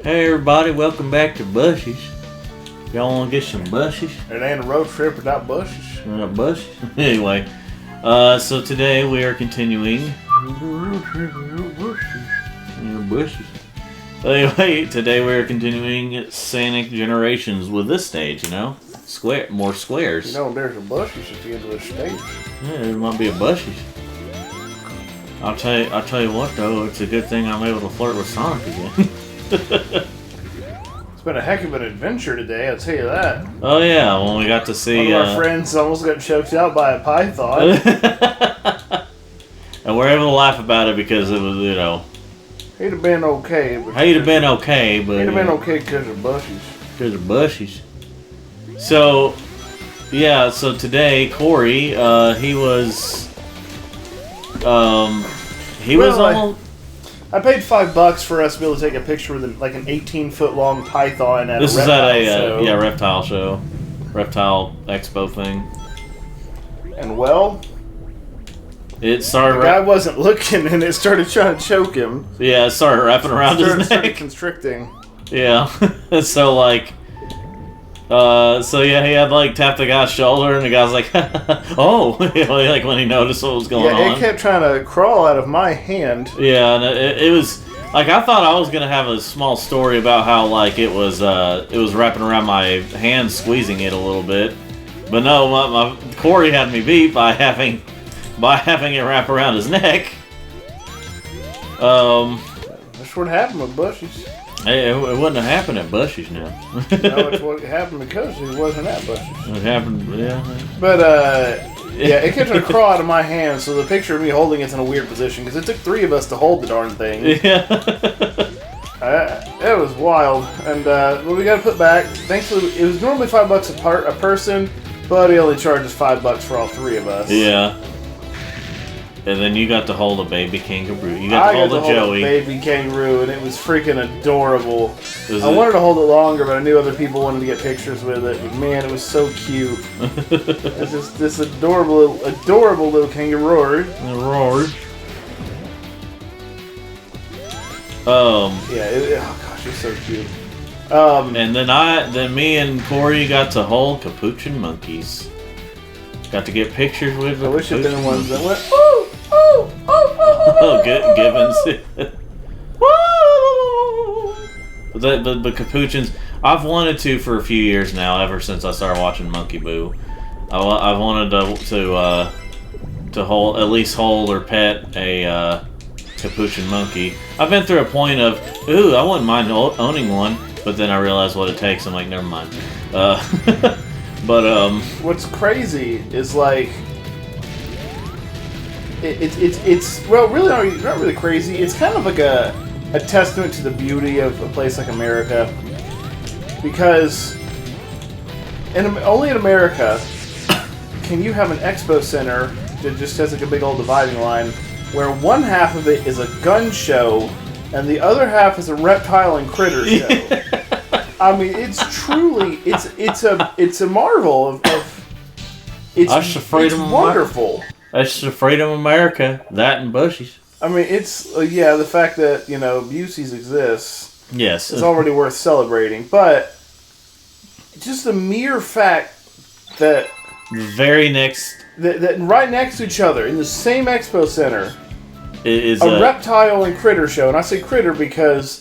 Hey everybody, welcome back to Bushies. Y'all want to get some bushies? It ain't a road trip without bushes. Bushies? Anyway, so today we are continuing. Bushies. Anyway, today we are continuing Sonic Generations with this stage, you know? More squares. You know, there's a bushes at the end of the stage. Yeah, there might be a bushies. I'll tell you what though, it's a good thing I'm able to flirt with Sonic again. It's been a heck of an adventure today, I'll tell you that. Oh yeah, when we got to see... One of our friends almost got choked out by a python. And we're able to laugh about it because it was, you know... He'd have been okay. But He'd have been okay, but... He'd have been okay because of bushes. Because of bushes. So, yeah, so today, Corey, he was... I paid $5 for us to be able to take a picture with like an 18-foot long python at This a is reptile at a show. reptile show, reptile expo thing. And well, it started. The guy wasn't looking, and it started trying to choke him. Yeah, it started wrapping around his neck. Started constricting. Yeah, so like, so yeah, he had like tapped the guy's shoulder, and the guy's like, "Oh," like when he noticed what was going on. Yeah, it kept trying to crawl out of my hand. Yeah, and it was like I thought I was gonna have a small story about how like it was wrapping around my hand, squeezing it a little bit, but no, my Corey had me beat by having it wrap around his neck. That's what happened with bushes. Hey, it wouldn't have happened at Bushies now. No, it's what happened because it wasn't at bushes. It happened, yeah. But, yeah, it kept trying to crawl out of my hand, so the picture of me holding it's in a weird position, because it took 3 of us to hold the darn thing. Yeah. It was wild. And, what we got to put back, thankfully, it was normally $5 a person, but he only charges $5 for all 3 of us. Yeah. And then you got to hold a baby kangaroo. You got to hold a Joey. A baby kangaroo, and it was freaking adorable. I wanted to hold it longer, but I knew other people wanted to get pictures with it. But man, it was so cute. It's just this adorable little kangaroo. Roar. Yeah. Oh gosh, it's so cute. And then me and Corey got to hold capuchin monkeys. Got to get pictures with them. I wish it had been the ones that went, ooh, ooh, ooh, ooh, oh, Gibbons. Woo! But capuchins, I've wanted to for a few years now, ever since I started watching Monkey Boo. I've wanted to hold, at least hold or pet a capuchin monkey. I've been through a point of, ooh, I wouldn't mind owning one, but then I realized what it takes. I'm like, never mind. But what's crazy is like it's well, really not really crazy. It's kind of like a testament to the beauty of a place like America, because only in America can you have an expo center that just has like a big old dividing line where one half of it is a gun show and the other half is a reptile and critter show. I mean, it's truly it's a marvel of it's wonderful. That's the freedom of America. That and Bushies. I mean, it's the fact that Busey's exists. Yes, is already worth celebrating. But just the mere fact that that right next to each other in the same expo center is a reptile and critter show, and I say critter because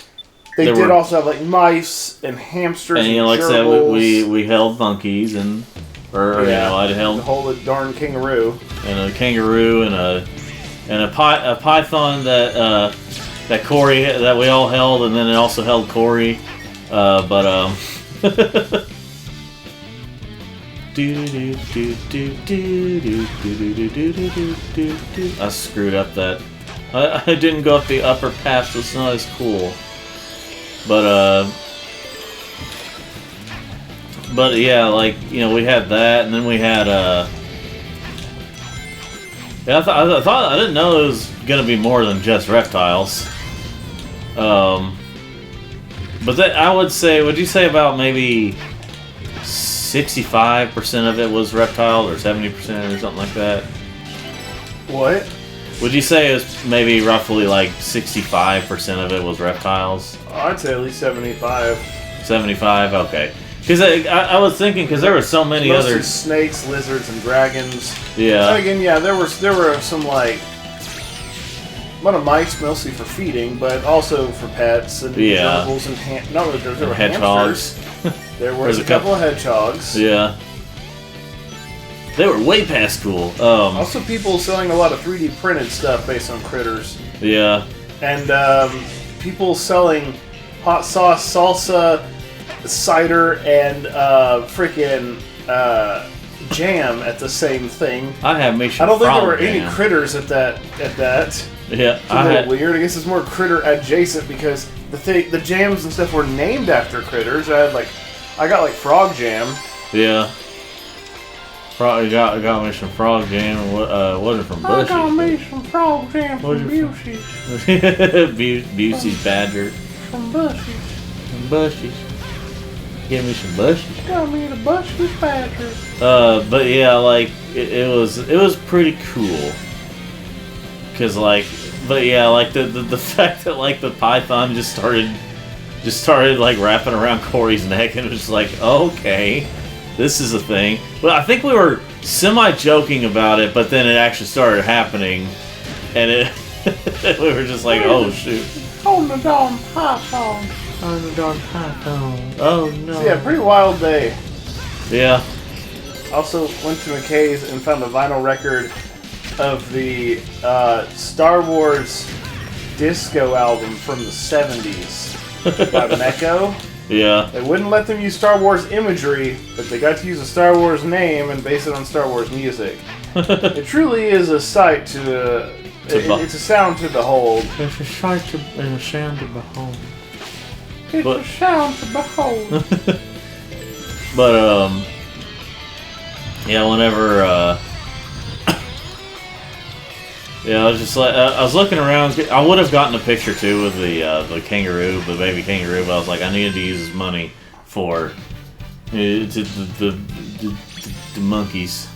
they did also have like mice and hamsters and like gerbils. I said, we held monkeys I'd held the whole darn kangaroo and a kangaroo and a python that Corey that we all held, and then it also held Corey, I screwed up that. I didn't go up the upper path, so it's not as cool. But yeah, like we had that, and then we had I thought I didn't know it was gonna be more than just reptiles. But I would say, would you say about maybe 65% of it was reptiles, or 70% or something like that? What? Would you say it was maybe roughly like 65% of it was reptiles? I'd say at least 75. 75? Okay. Because I was thinking, because there were so many Mostly other... snakes, lizards, and dragons. Yeah. And again, yeah, there were some, like... A lot of mice, mostly for feeding, but also for pets, and gerbils, and... No, there were hedgehogs. Hamsters. There was a couple of hedgehogs. Yeah. They were way past cool. Also, people selling a lot of 3D printed stuff based on critters. Yeah. And people selling hot sauce, salsa, cider, and freaking jam at the same thing. I have me some I don't think there were jam. any critters at that. Yeah, it's a little weird. I guess it's more critter adjacent because the jams and stuff were named after critters. I got like frog jam. Yeah. Probably got me some frog jam. Wasn't from Bushy's. I got me some frog jam from Bushy's. Busey's Badger. From Bushy's. From Bushy's. Give me some Bushy's. Got me the Bushy's Badger. But yeah, like it was pretty cool. Cause like, but yeah, like the fact that like the python just started like wrapping around Corey's neck and it was like, okay. This is a thing. Well, I think we were semi-joking about it, but then it actually started happening, and we were just like, oh, shoot. On the darn python. On the darn python. Oh, no. So yeah, pretty wild day. Yeah. Also went to McKay's and found a vinyl record of the Star Wars disco album from the 70s by Mecco. Yeah. They wouldn't let them use Star Wars imagery, but they got to use a Star Wars name and base it on Star Wars music. It truly is a sight it's a sound to behold. It's a sight and a sound to behold. It's a sound to behold. But, yeah, whenever, yeah, I was just like, I was looking around. I would have gotten a picture too with the kangaroo, the baby kangaroo, but I was like, I needed to use his money for the monkeys.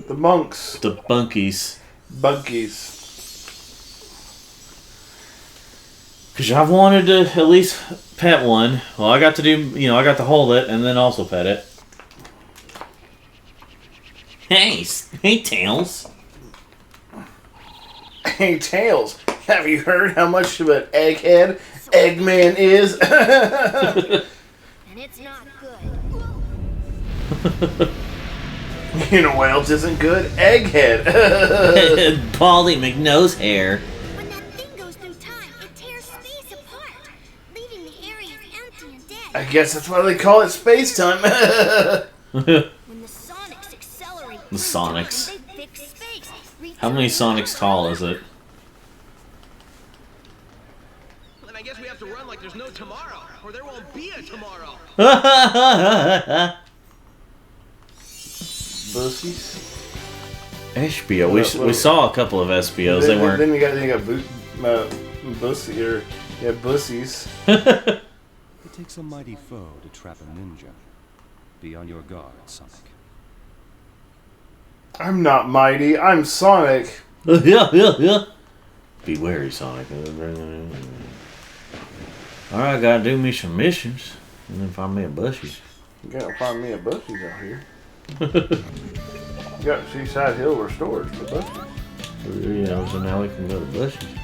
The monks. The bunkies. Bunkies. Because I've wanted to at least pet one. Well, I got to do, I got to hold it and then also pet it. Hey, Tails. Hey, Tails, have you heard how much of an egghead Eggman is? And it's not good. You know what else isn't good? Egghead. Baldy McNose hair. When that thing goes through time, it tears space apart, leaving the areas empty and dead. I guess that's why they call it space time. When the Sonics accelerate The Sonics. time, they fix space. How many Sonics tall is it? Then I guess we have to run like there's no tomorrow, or there won't be a tomorrow. Bussies? SBO. We saw a couple of SBOs. They weren't. Then you got Bussy or Bussies. It takes a mighty foe to trap a ninja. Be on your guard, Sonic. I'm not mighty. I'm Sonic. Yeah. Be wary, Sonic. Alright, gotta do me some missions. And then find me a Bushies. You gotta find me a Bussies out here. You got Seaside Hill Restores for Bussies. So now we can go to Bushies.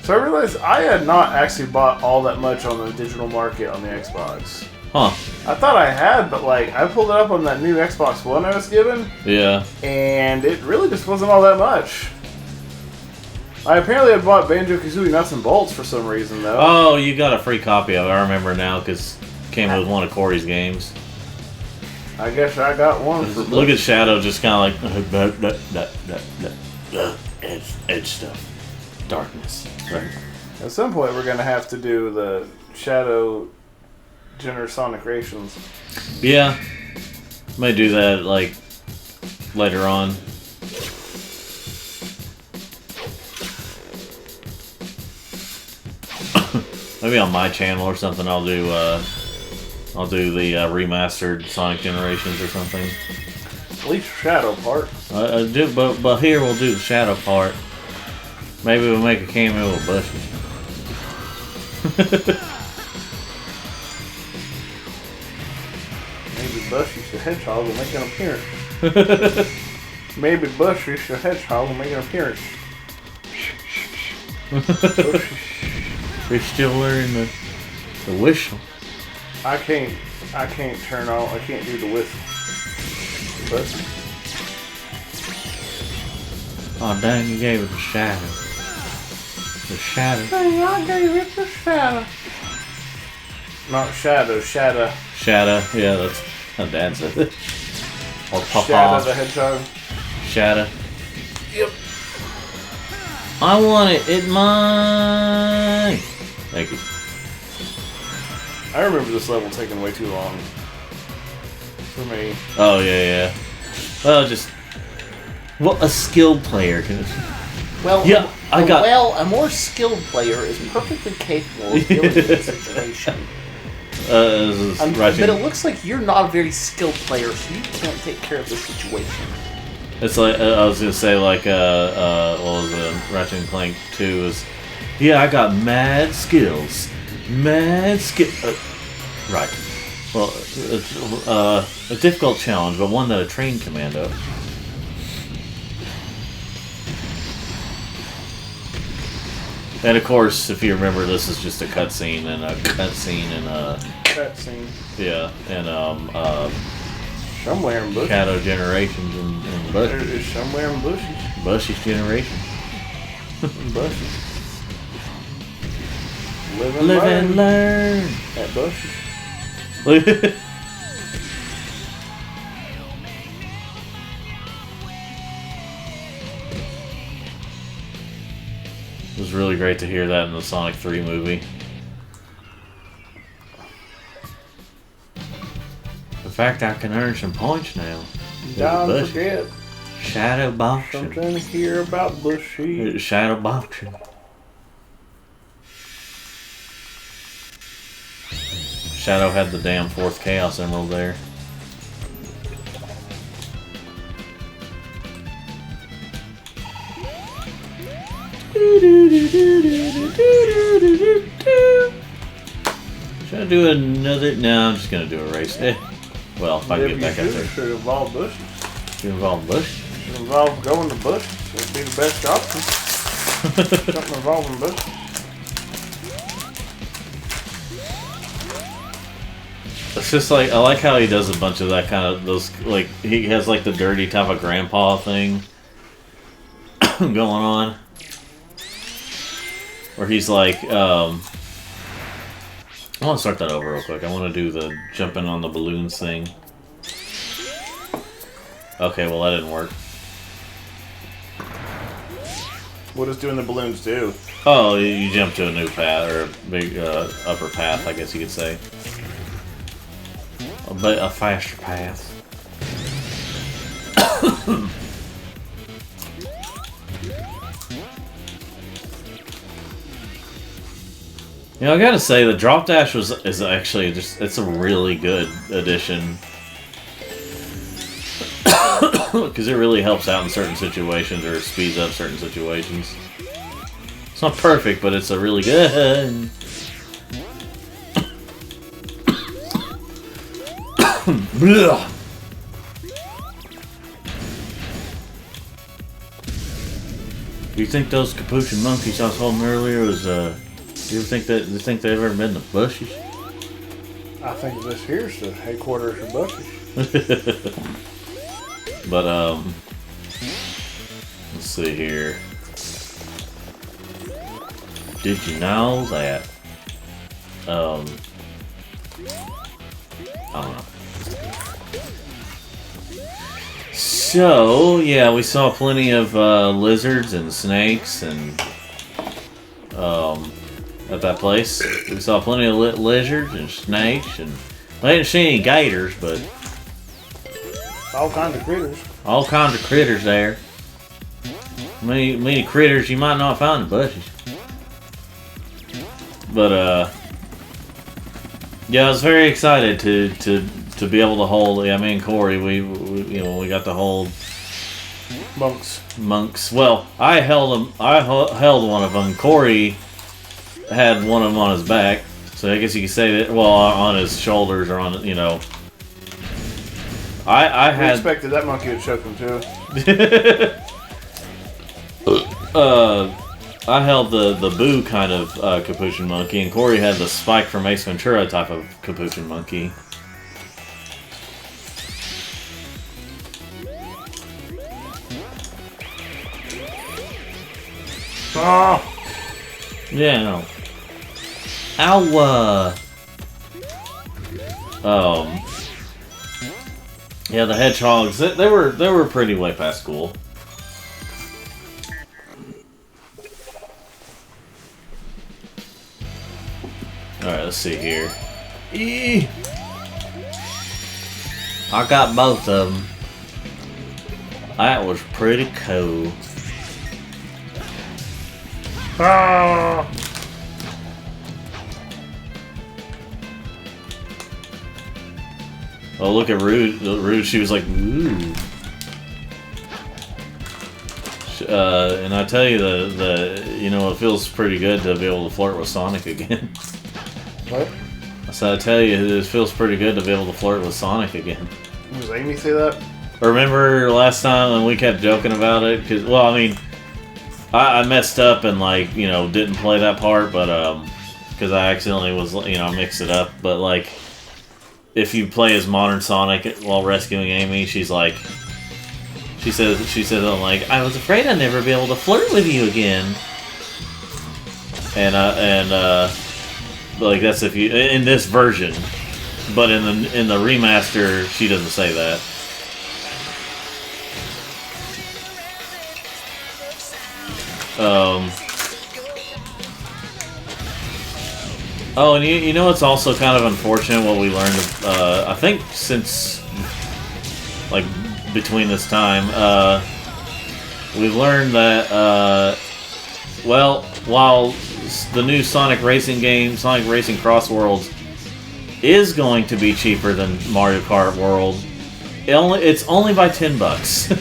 So I realized I had not actually bought all that much on the digital market on the Xbox. Huh. I thought I had, but I pulled it up on that new Xbox One I was given. Yeah. And it really just wasn't all that much. I apparently had bought Banjo-Kazooie Nuts and Bolts for some reason, though. Oh, you got a free copy of it. I remember now because it came with one of Corey's games. I guess I got one for Look at Shadow just kind of like edge stuff. Darkness. Right. At some point, we're going to have to do the Shadow Sonic Rations. Yeah. May do that, later on. Maybe on my channel or something I'll do the remastered Sonic Generations or something. At least Shadow part. But here we'll do the shadow part. Maybe we'll make a cameo with Bushy. Maybe Bushy the Hedgehog will make an appearance. Maybe Bushy the Hedgehog will make an appearance. We're still learning the whistle. I can't turn on. I can't do the whistle. But Oh dang! You gave it the shadow. The shadow. hey, I gave it the shadow. Not shadow, shadow. Shadow. Yeah, that's how Dad said it. Or Papa. Shadow the Hedgehog. Shadow. Yep. I want it. It's mine. Thank you. I remember this level taking way too long for me. Oh yeah. Well, just what a skilled player can. Well, Yeah, I got. Well, a more skilled player is perfectly capable of dealing with the situation. But Right. it looks like you're not a very skilled player, so you can't take care of the situation. It's like I was gonna say, like what was it? Ratchet and Clank 2 is. Yeah, I got mad skills. Mad skill. Right. Well, a difficult challenge, but one that a trained commando. And of course, if you remember, this is just a cutscene and Cutscene. yeah, and Somewhere in bushes. Shadow Generations and There is somewhere in bushes. Bushy's Generation. Bushes. Live Live and and learn. at bushes. It was really great to hear that in the Sonic 3 movie. In fact, I can earn some points now. Don't Bushy. forget Shadow boxing. something here about bushy. Shadow boxing. Shadow had the damn 4th Chaos Emerald there. Should I do another? No, I'm just gonna do a race. Well, if I can get back up there. Should involve bushes. You involve Bush? Should involve going to bushes. That'd be the best option. Something involving bushes. It's just like, I like how he does a bunch of that kind of, those, like, he has like the dirty type of grandpa thing going on. Where he's like, I want to start that over real quick. I want to do the jumping on the balloons thing. Okay, well that didn't work. What does doing the balloons do? Oh, you jump to a new path, or a big upper path, I guess you could say. But a faster path. You know, I gotta say, the drop dash is actually just, it's a really good addition. Because it really helps out in certain situations, or speeds up certain situations. It's not perfect, but it's a really good. Blech. Do you think those capuchin monkeys I was holding earlier was, you ever think that, you think they've ever been in the bushes? I think this here's the headquarters of bushes. But, let's see here. Did you know that, I don't know. So, yeah, we saw plenty of lizards and snakes and at that place. We saw plenty of lizards and snakes, and I didn't see any gators, but All kinds of critters. all kinds of critters there. Many critters you might not find in bushes. But yeah, I was very excited to be able to hold. Yeah, me and Corey, we you know, we got to hold Monks. Well, I held him. Held one of them. Corey had one of them on his back, so I guess you could say that. Well, on his shoulders or on, you know. I had expected that monkey would choke him too. I held the Boo kind of capuchin monkey, and Corey had the Spike from Ace Ventura type of capuchin monkey. Oh! Yeah, no. Ow! Yeah, the hedgehogs, they were pretty way past cool. Alright, let's see here. Eee! I got both of them. That was pretty cool. Ah! Oh, look at Rude. Rude, she was like, ooh. And I tell you, you know, it feels pretty good to be able to flirt with Sonic again. What? So I tell you, it feels pretty good to be able to flirt with Sonic again. Does Amy say that? Remember last time when we kept joking about it? Cause, well, I mean, I messed up and, like, you know, didn't play that part, but, because I accidentally was, you know, mixed it up. But, like, if you play as Modern Sonic while rescuing Amy, she's like, she says, I'm like, I was afraid I'd never be able to flirt with you again. And like, that's if you, in this version. But in the remaster, she doesn't say that. Oh, and you know it's also kind of unfortunate what we learned, I think since, like, between this time, we've learned that, well, while the new Sonic Racing game, Sonic Racing Cross Worlds, is going to be cheaper than Mario Kart World, it's only by $10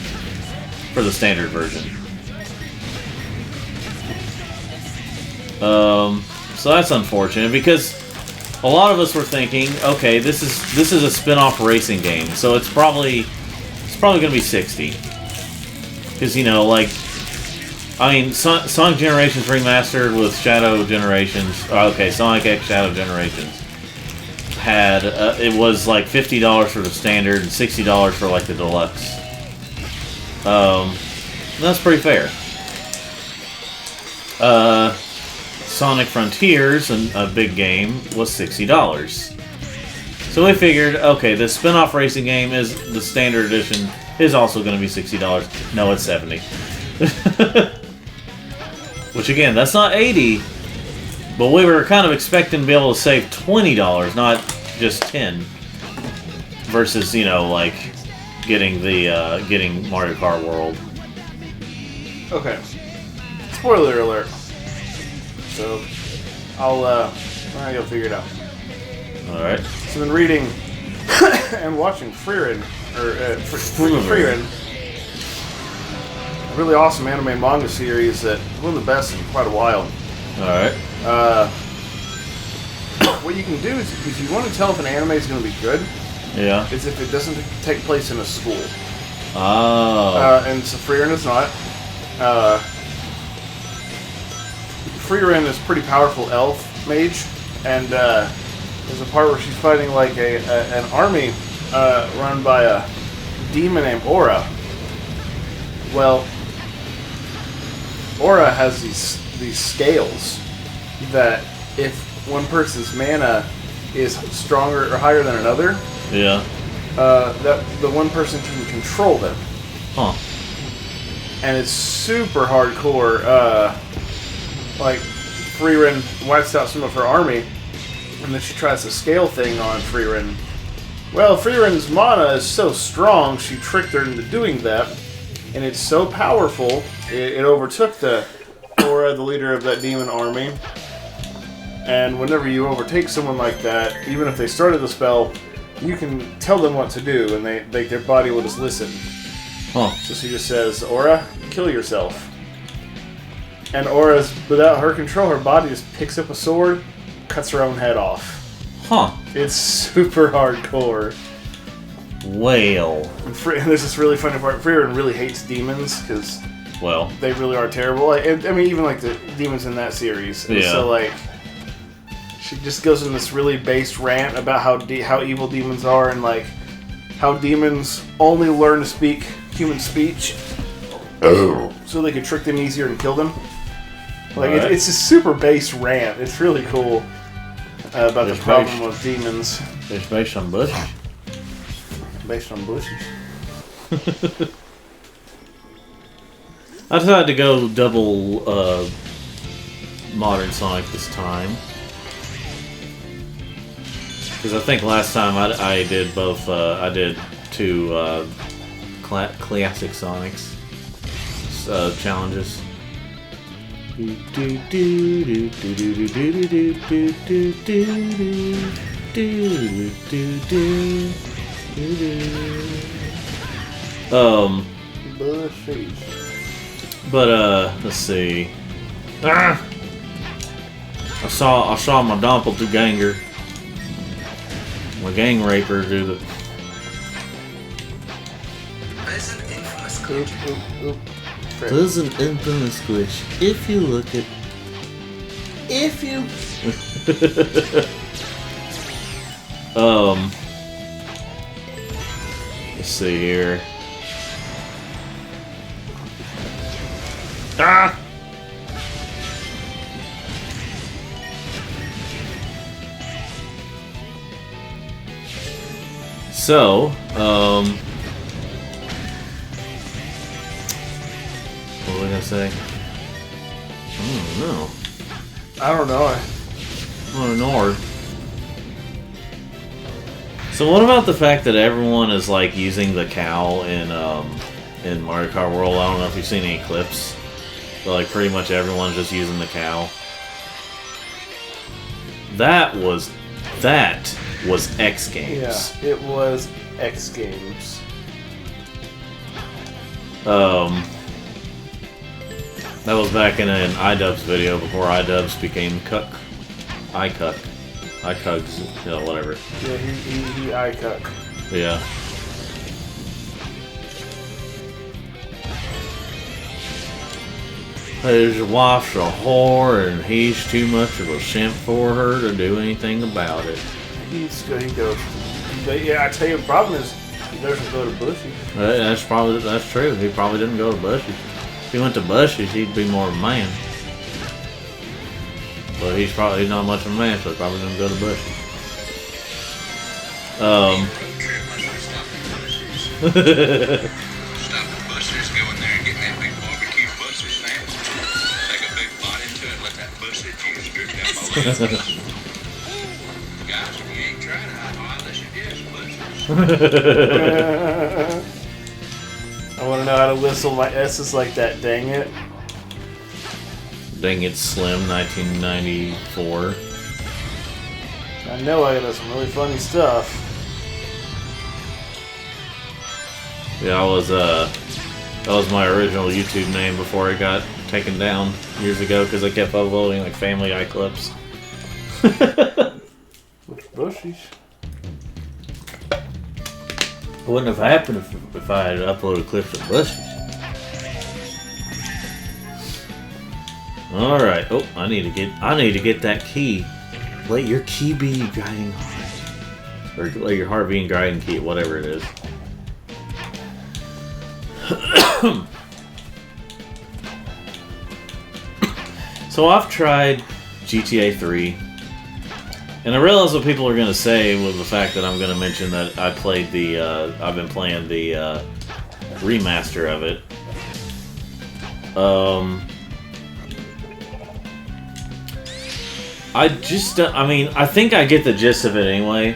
for the standard version. So that's unfortunate because a lot of us were thinking, okay, this is a spin-off racing game, so it's probably going to be $60. Because, you know, like, I mean, Sonic Generations Remastered with Shadow Generations, okay, Sonic X Shadow Generations had it was like $50 for the standard and $60 for like the deluxe. That's pretty fair. Sonic Frontiers, a big game, was $60. So we figured, okay, this spin-off racing game is the standard edition is also going to be $60. No, it's $70. Which again, that's not $80, but we were kind of expecting to be able to save $20, not just $10. Versus, you know, like getting getting Mario Kart World. Okay. Spoiler alert. So, I'll go figure it out. Alright. So I've been reading and watching Frieren, Frieren, a really awesome anime and manga series that one of the best in quite a while. Alright. What you can do is, if you want to tell if an anime is going to be good, Yeah. is if it doesn't take place in a school. Oh. And so Frieren is not. Frieren is a pretty powerful elf mage, and there's a part where she's fighting like an army run by a demon named Aura. Well, Aura has these scales that if one person's mana is stronger or higher than another, Yeah. that the one person can control them. Huh. And it's super hardcore. Like, Frieren wipes out some of her army, and then she tries the scale thing on Frieren. Well, Frieren's mana is so strong, she tricked her into doing that, and it's so powerful, it overtook the Aura, the leader of that demon army. And whenever you overtake someone like that, even if they started the spell, you can tell them what to do, and their body will just listen. Huh. So she just says, Aura, kill yourself. And Aura's, without her control, her body just picks up a sword, cuts her own head off. Huh. It's super hardcore. Well. And there's this really funny part. Freeran really hates demons, because Well. they really are terrible. Like, I mean, even like the demons in that series. And Yeah. so, like, she just goes in this really based rant about how evil demons are, and like how demons only learn to speak human speech, so they could trick them easier and kill them. Like Right. it's a super base rant. It's really cool about It's the problem based- with demons It's based on bushes. based on bushes. I decided to go double Modern Sonic this time. Because I think last time I did both, I did two classic Sonics challenges. Bushes. But let's see. I saw my doppelganger, my gang raper, do the. Oop, oop, oop. Frick. There's an infamous glitch if you look at. If you. Let's see here. Ah! So, what was I gonna say? I don't know. Oh, no. So what about the fact that everyone is like using the cow in Mario Kart World? I don't know if you've seen any clips, but like pretty much everyone's just using the cow. That was X Games. Yeah, it was X Games. That was back in an iDubbbz video before iDubbbz became Cuck. iCugs, you know, whatever. Yeah, he iCuck. Yeah. His wife's a whore and he's too much of a simp for her to do anything about it. He goes. Yeah, I tell you, the problem is he doesn't go to Bushy. That's true. He probably didn't go to Bushy. If he went to Bushy, he'd be more of a man. But he's not much of a man, so he probably didn't go to Bushy. Stop at Buster's, go in there and get that big barbecue Buster snack. Take a big bite into it, let that Buster juice drip down my legs. Guys, if you ain't tried it, I'd highly suggest Buster's. I want to know how to whistle my S's like that, dang it. Dang It Slim, 1994. I know I got some really funny stuff. Yeah, that was my original YouTube name before it got taken down years ago because I kept uploading like Family Guy clips. Which Bushies? It wouldn't have happened if I had uploaded clips of Bushies. All right. Oh, I need to get that key. Let your key be your guiding heart, or let your heart be your guiding key, whatever it is. So I've tried GTA 3, and I realize what people are going to say with the fact that I'm going to mention that I played I've been playing the remaster of it. I think I get the gist of it anyway.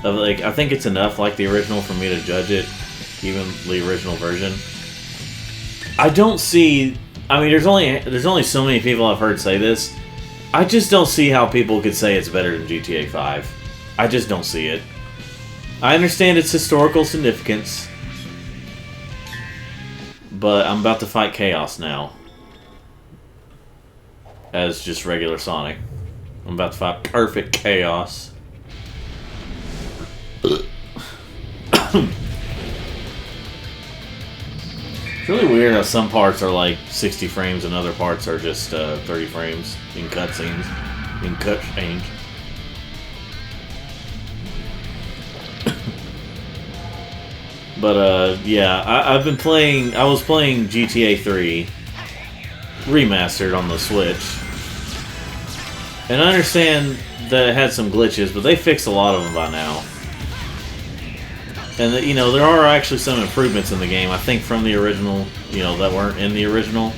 I think it's enough like the original for me to judge it, even the original version. I don't see. I mean, there's only so many people I've heard say this. I just don't see how people could say it's better than GTA 5. I just don't see it. I understand its historical significance. But I'm about to fight Chaos now. As just regular Sonic. I'm about to fight Perfect Chaos. It's really weird how some parts are like 60 frames and other parts are just 30 frames in cutscenes. In cutscenes. But yeah, I've been playing. I was playing GTA 3 remastered on the Switch, and I understand that it had some glitches, but they fixed a lot of them by now. And you know, there are actually some improvements in the game, I think, from the original. You know, that weren't in the original.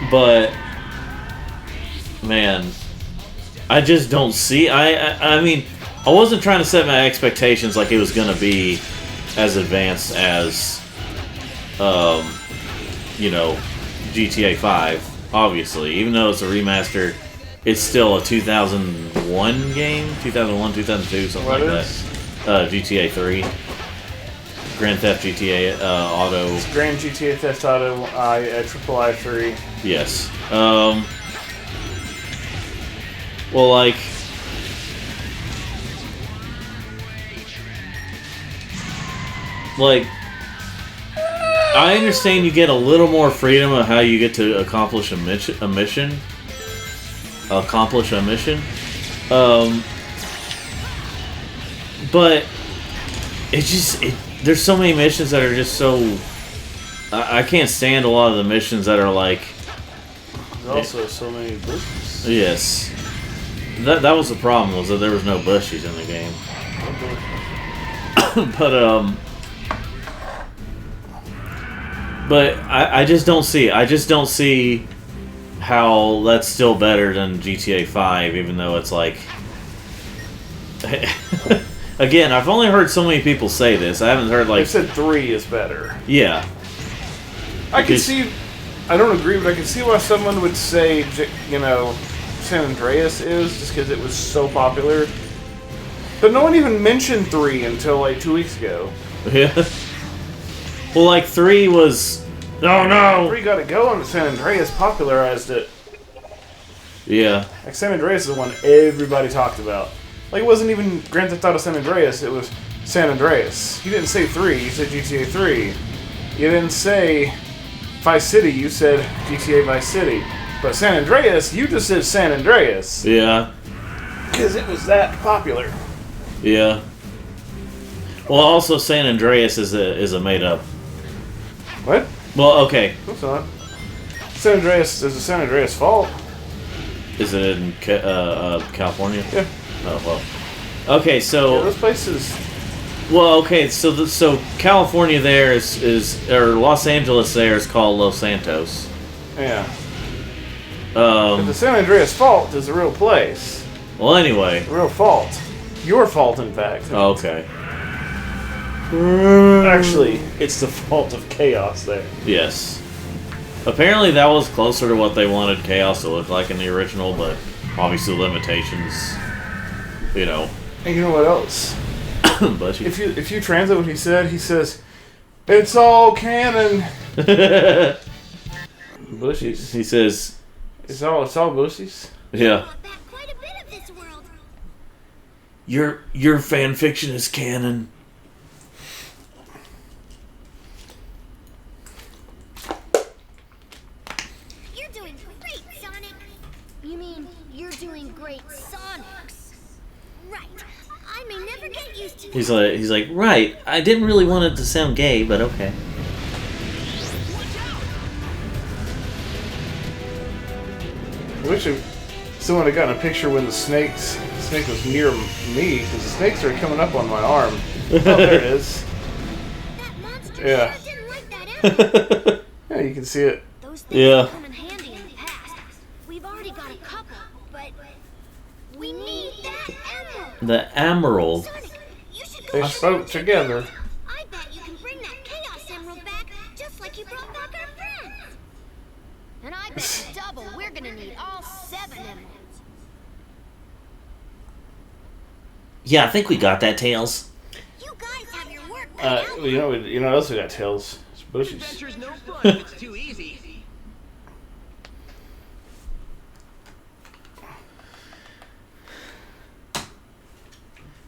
But man, I just don't see. I mean, I wasn't trying to set my expectations like it was going to be as advanced as, you know, GTA 5. Obviously, even though it's a remaster, it's still a 2001 game, 2001, 2002, something What like is? that. GTA 3, Grand Theft GTA Auto. It's Grand GTA Theft Auto Triple I 3. Yes. Well, like, I understand you get a little more freedom of how you get to accomplish a mission. But it's just there's so many missions that are just so I can't stand a lot of the missions that are like. There's also so many bushes. Yes, that was the problem, was that there was no bushies in the game. But I just don't see. I just don't see how that's still better than GTA 5, even though it's like. Again, I've only heard so many people say this. I haven't heard like. They said 3 is better. Yeah. I can see. I don't agree, but I can see why someone would say, you know, San Andreas is, just because it was so popular. But no one even mentioned 3 until like 2 weeks ago. Yeah. Well, like 3 was. Oh no! 3 got to go, and San Andreas popularized it. Yeah. Like San Andreas is the one everybody talked about. Like it wasn't even Grand Theft Auto San Andreas; it was San Andreas. You didn't say 3; you said GTA 3. You didn't say Vice City; you said GTA Vice City. But San Andreas, you just said San Andreas. Yeah. Because it was that popular. Yeah. Well, also San Andreas is a made up. What? Well, okay. That's not. San Andreas is a San Andreas fault. Is it in California? Yeah. Oh well. Okay, so. Yeah, those places. Well, okay, so California there is or Los Angeles there is called Los Santos. Yeah. But the San Andreas fault is a real place. Well, anyway. A real fault. Your fault, in fact. Okay. Actually, it's the fault of Chaos there. Yes. Apparently that was closer to what they wanted Chaos to look like in the original, but obviously limitations, you know. And you know what else? But If you translate what he says, it's all canon. Bushies. he says, It's all bushies. yeah. Brought back quite a bit of this world. Your fan fiction is canon. You're doing great, Sonic. You mean you're doing great, Sonics? Right. I may never get used to He's like, right. I didn't really want it to sound gay, but okay. I wish someone had gotten a picture when the snake was near me, because the snakes are coming up on my arm. Oh, there it is. that monster. Yeah. Sure didn't like that emerald. Yeah, you can see it. Those things Yeah. have come in handy in the past. We've already got a couple, but we need that emerald. The Emerald. Sonic, you should go They check spoke it together. out. I bet you can bring that Chaos Emerald back just like you brought back our friends. And I bet double we're gonna need all 7 emeralds. Yeah, I think we got that, Tails. You guys have your work You know what else we got, Tails? It's bushes. Adventure's no fun if it's too easy.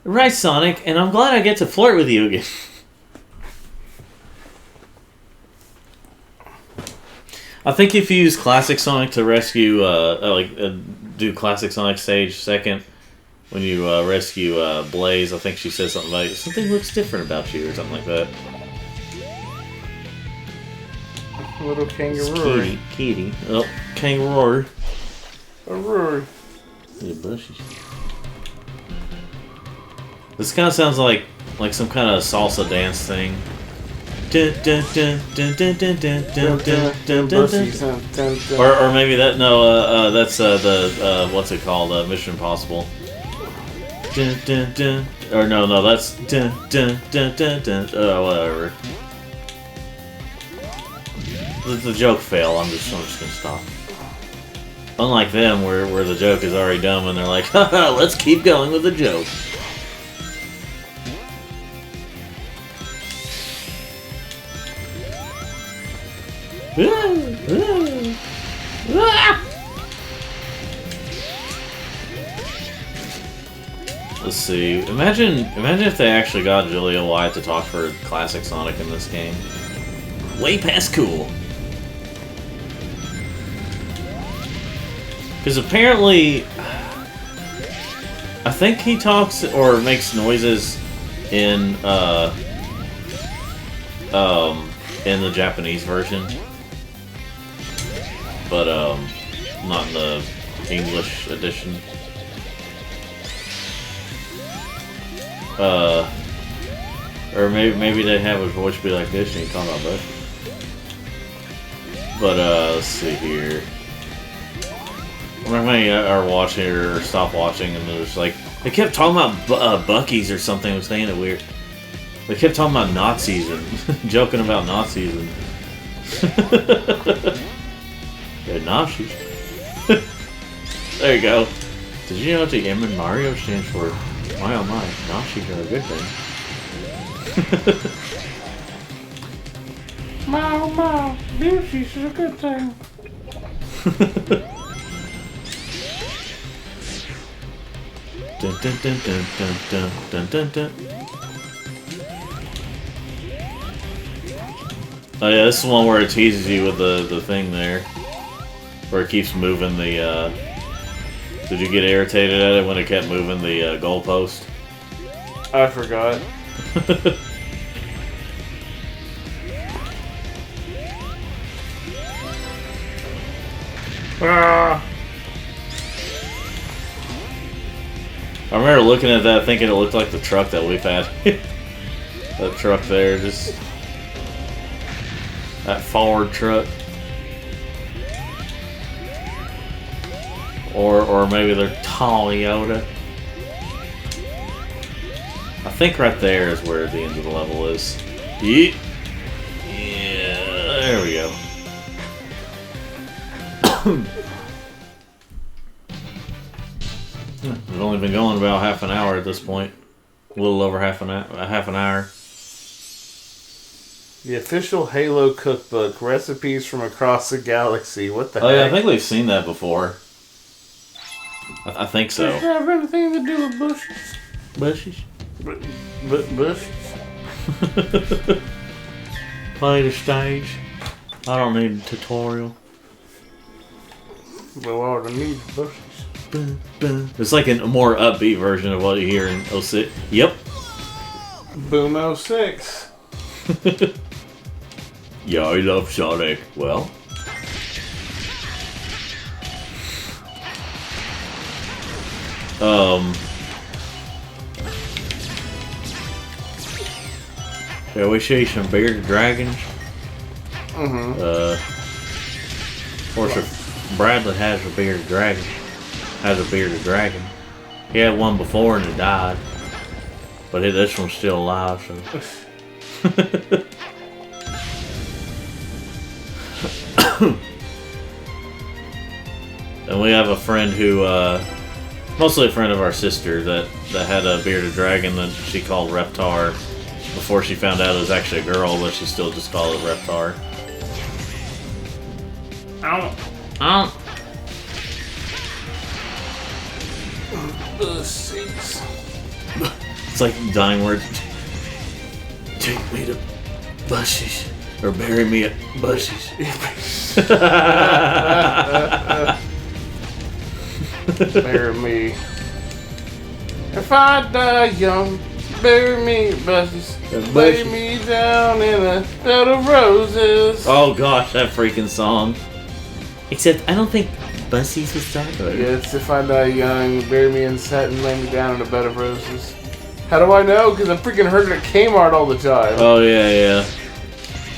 Right, Sonic, and I'm glad I get to flirt with you again. I think if you use Classic Sonic to rescue, do Classic Sonic stage second, when you rescue Blaze, I think she says something like, something looks different about you, or something like that. Little kangaroo. Kitty. Oh, kangaroo. Kangaroo. Yeah, bushes. This kind of sounds like some kind of salsa dance thing. Or maybe that, no, that's the what's it called? Mission Impossible. Or no, that's whatever. The joke failed. I'm just gonna stop. Unlike them, where the joke is already dumb, and they're like, haha, let's keep going with the joke. Let's see. Imagine if they actually got Julia White to talk for Classic Sonic in this game. Way past cool. Because apparently, I think he talks or makes noises in the Japanese version, but not in the English edition. Or maybe they have his voice be like this and he talk about that. But let's see here. When I are watching or stop watching, and there's like they kept talking about Buc-ee's or something. I was saying it weird. They kept talking about Nazis and joking about Nazis and they're Nazis. There you go. Did you know that the M in Mario stands for my oh my, Nazis are a good thing. My oh my, Nazis is a good thing. Dun, dun, dun, dun, dun, dun, dun, dun. Oh yeah, this is the one where it teases you with the thing there. Where it keeps moving the, Did you get irritated at it when it kept moving the goalpost? I forgot. Ah! I remember looking at that thinking it looked like the truck that we've had. That truck there, just... that forward truck. Or maybe they're Toyota. I think right there is where the end of the level is. Yeah, there we go. We've only been going about half an hour at this point. A little over half an hour. The official Halo cookbook, recipes from across the galaxy. What the heck? Oh yeah, I think we've seen that before. I think so. Does it have anything to do with bushes? Bushes? Bushes? Play the stage. I don't need a tutorial. Well, all I need is bushes. It's like a more upbeat version of what you hear in 06. Yep. Boom 06. Yeah, I love Sonic. Well. Shall we see some bearded dragons? Of course, if Bradley has a bearded dragon. He had one before and it died. But this one's still alive, so. And we have a friend who, mostly a friend of our sister, that had a bearded dragon that she called Reptar. before she found out it was actually a girl, but she still just called it Reptar. Ow. Ow. It's like dying words. Take me to Bushies. Or bury me at Bushies. Bury me. If I die young, bury me at Bushies. Lay me down in a bed of roses. Oh gosh, that freaking song. Except I don't think Bushies was started. Yes, if I die young, bury me in satin, lay me down in a bed of roses. How do I know? Because I freaking heard it at Kmart all the time. Oh yeah, yeah.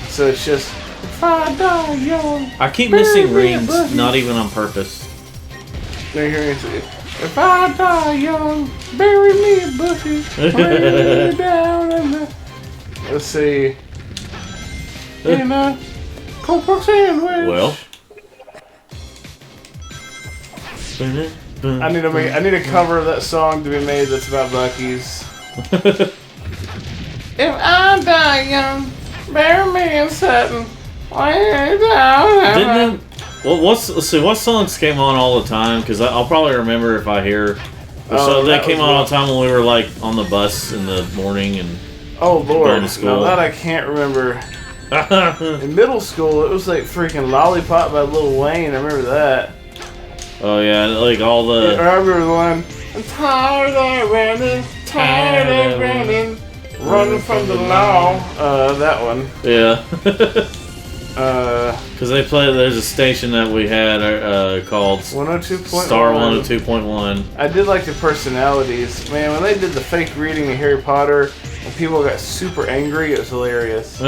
So it's just, if I die young. I keep missing rings, not even on purpose. Now you hear me say, if I die young, bury me in bushes, lay me down in the... Let's see. In a cold pork sandwich. Well. I need a cover of that song to be made that's about Buc-ee's. If I die young, bury me in satin, lay down. Didn't it? Well, let's see. What songs came on all the time? Because I'll probably remember if I hear. So they came on all the time when we were like on the bus in the morning and. Oh Lord! Going to school. Now that I can't remember. In middle school, it was like freaking "Lollipop" by Lil Wayne. I remember that. Oh yeah, like all the. I remember the one. I'm tired of running, running from the law. That one. Yeah. Because they play. There's a station that we had called 102.1. Star 102.1. I did like the personalities. Man, when they did the fake reading of Harry Potter and people got super angry, it was hilarious.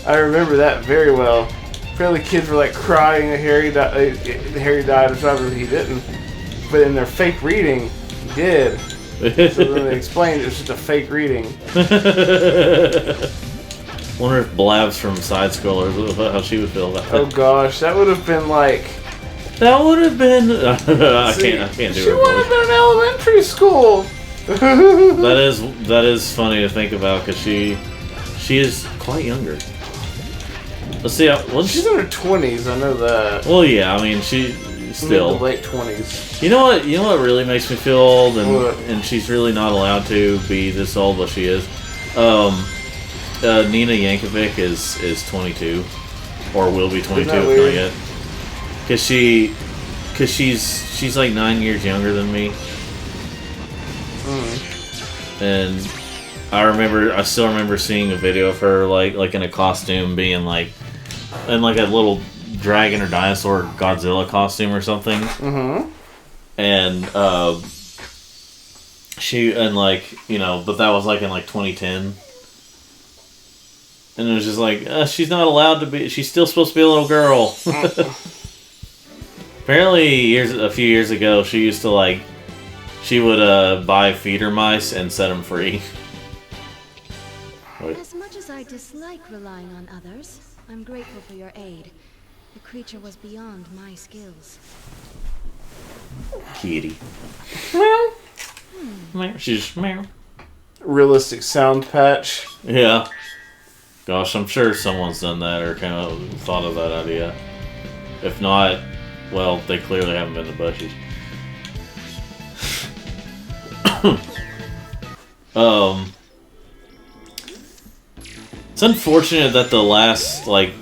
I remember that very well. Apparently kids were like crying that Harry died, which obviously he didn't. But in their fake reading, he did. So then they explained it was just a fake reading. Wonder if Blabs from Side Scrollers, how she would feel about that. Oh gosh, that would have been like... That would have been... I can't do it. She would have been in elementary school! That is funny to think about, because she is quite younger. Let's see. She's in her 20s, I know that. Well, yeah, I mean, she still... Mid to late 20s. You know what really makes me feel old, What? and she's really not allowed to be this old, but she is. Nina Yankovic is 22, or will be 22 if not yet. Cause she's like 9 years younger than me. And I still remember seeing a video of her like in a costume, being like in like a little dragon or dinosaur Godzilla costume or something. And but that was like in like 2010. And it was just like, she's not allowed to be. She's still supposed to be a little girl. Apparently, a few years ago, she used to she would buy feeder mice and set them free. As much as I dislike relying on others, I'm grateful for your aid. The creature was beyond my skills. Kitty. Meow. She's meow. Realistic sound patch. Yeah. Gosh, I'm sure someone's done that or kind of thought of that idea. If not, well, they clearly haven't been to Bushies. It's unfortunate that the last last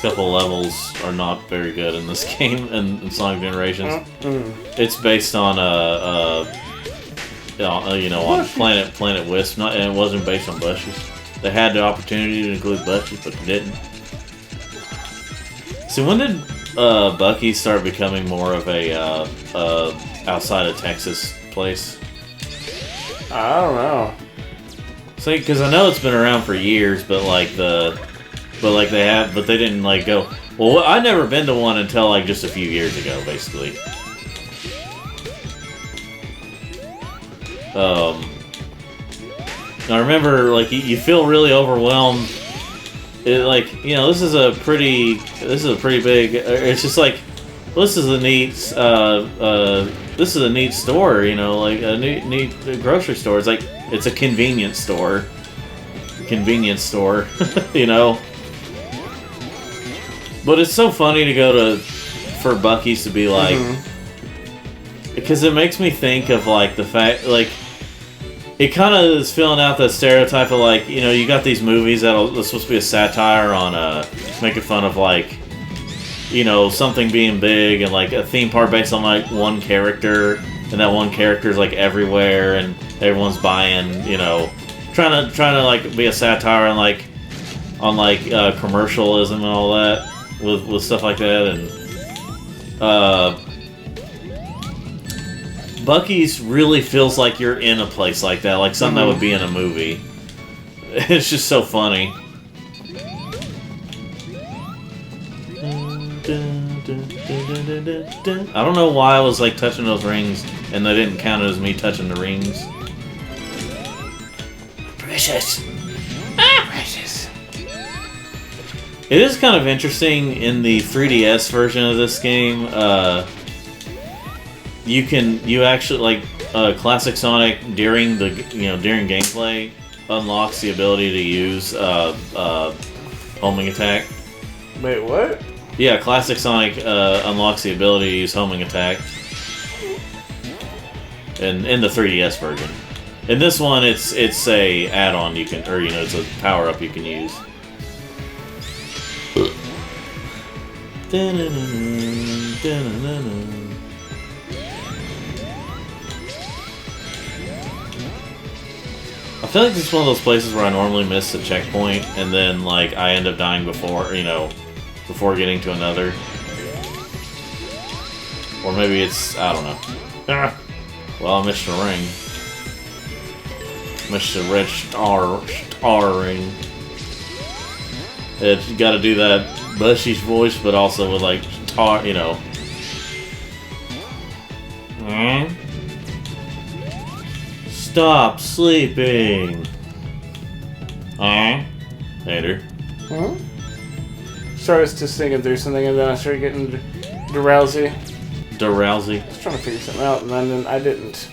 couple levels are not very good in this game in Sonic Generations. It's based on on Planet Wisp, and it wasn't based on Bushies. They had the opportunity to include Bushies, but they didn't. So when did Buc-ee start becoming more of a outside of Texas place? I don't know. See, because I know it's been around for years, but they didn't go. Well, I'd never been to one until just a few years ago, basically. I remember, you feel really overwhelmed. This is a pretty big. It's just this is a neat. This is a neat store, a neat grocery store. It's It's a convenience store. You know. But it's so funny to go for Buc-ee's to be like, because it makes me think of like the fact, like, it kind of is filling out that stereotype of like, you know, you got these movies that's supposed to be a satire on making fun of like, you know, something being big and like a theme park based on like one character, and that one character is like everywhere and everyone's buying, you know, trying to like be a satire on commercialism and all that with stuff like that. And Buc-ee's really feels like you're in a place like that, like something that would be in a movie. It's just so funny. I don't know why I was like touching those rings and they didn't count it as me touching the rings. Precious. Precious. It is kind of interesting in the 3DS version of this game. You actually like Classic Sonic during gameplay unlocks the ability to use homing attack. Wait, what? Yeah, Classic Sonic unlocks the ability to use homing attack. In the 3DS version. In this one, it's a add-on you can, or you know, it's a power-up you can use. I feel like this is one of those places where I normally miss a checkpoint, and then like I end up dying before getting to another. Or maybe it's, I don't know. Well, I missed a ring. Missed a red star ring. You gotta do that Bushy's voice, but also with like you know. Stop sleeping. Later. Huh? Sorry, I was just thinking through something, and then I started getting drowsy. Drowsy. I was trying to figure something out, and then I didn't.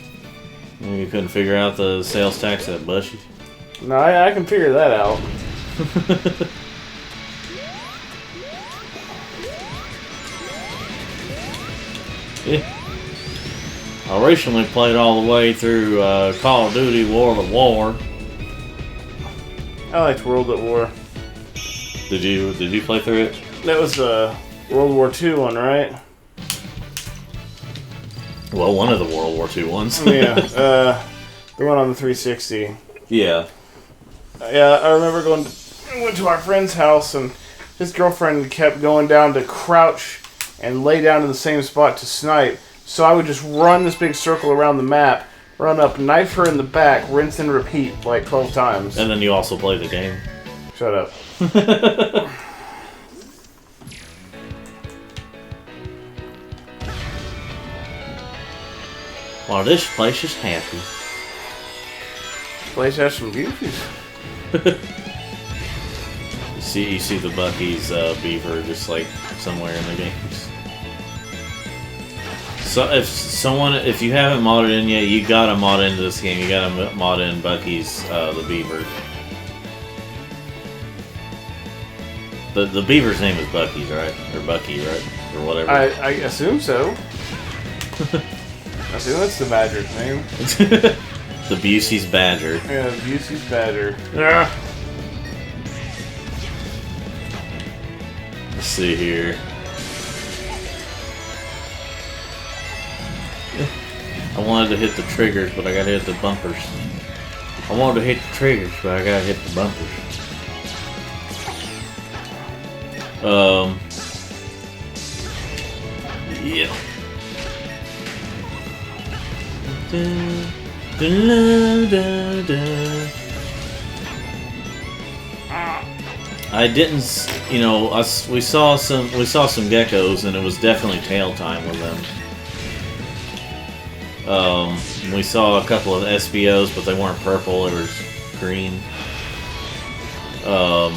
You couldn't figure out the sales tax at Bushy's? No, I can figure that out. Yeah. I recently played all the way through Call of Duty World at War. I liked World at War. Did you play through it? That was the World War II one, right? Well, one of the World War II ones. Yeah, the one on the 360. Yeah. Yeah, I remember went to our friend's house, and his girlfriend kept going down to crouch and lay down in the same spot to snipe. So I would just run this big circle around the map, run up, knife her in the back, rinse and repeat like 12 times. And then you also play the game. Shut up. Well, this place is happy. This place has some goofies. You see the Buc-ee's beaver just like somewhere in the games. So if you haven't modded in yet, you gotta mod into this game. You gotta mod in Buc-ee's the beaver. The beaver's name is Buc-ee's, right? Or Bucky, right? Or whatever. I assume so. I assume that's the badger's name. The Busey's badger. Yeah, Busey's badger. Yeah. Let's see here. I wanted to hit the triggers, but I gotta hit the bumpers. I wanted to hit the triggers, but I gotta hit the bumpers. Yeah. I didn't, you know, we saw some geckos, and it was definitely tail time with them. We saw a couple of SBOs, but they weren't purple, it was green. I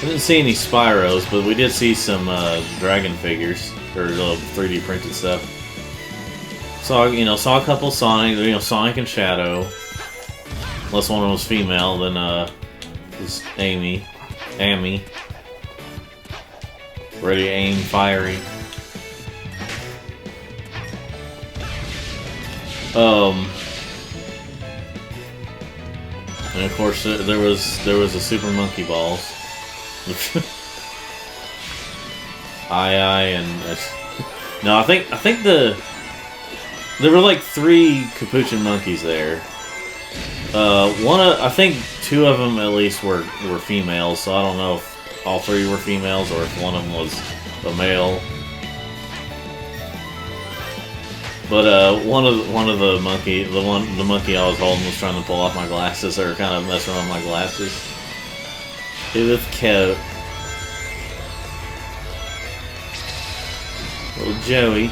didn't see any Spyros, but we did see some dragon figures, or little 3D printed stuff. saw a couple Sonic, Sonic and Shadow. Unless one of them was female, then it was Amy. Ready, aim, fiery. And of course there was a Super Monkey Balls. and no, I think there were like 3 Capuchin monkeys there. I think 2 of them at least were females, so I don't know if all 3 were females or if one of them was a male. But one of the monkey I was holding was trying to pull off my glasses, or kind of messing around with my glasses. It was cute. Little Joey.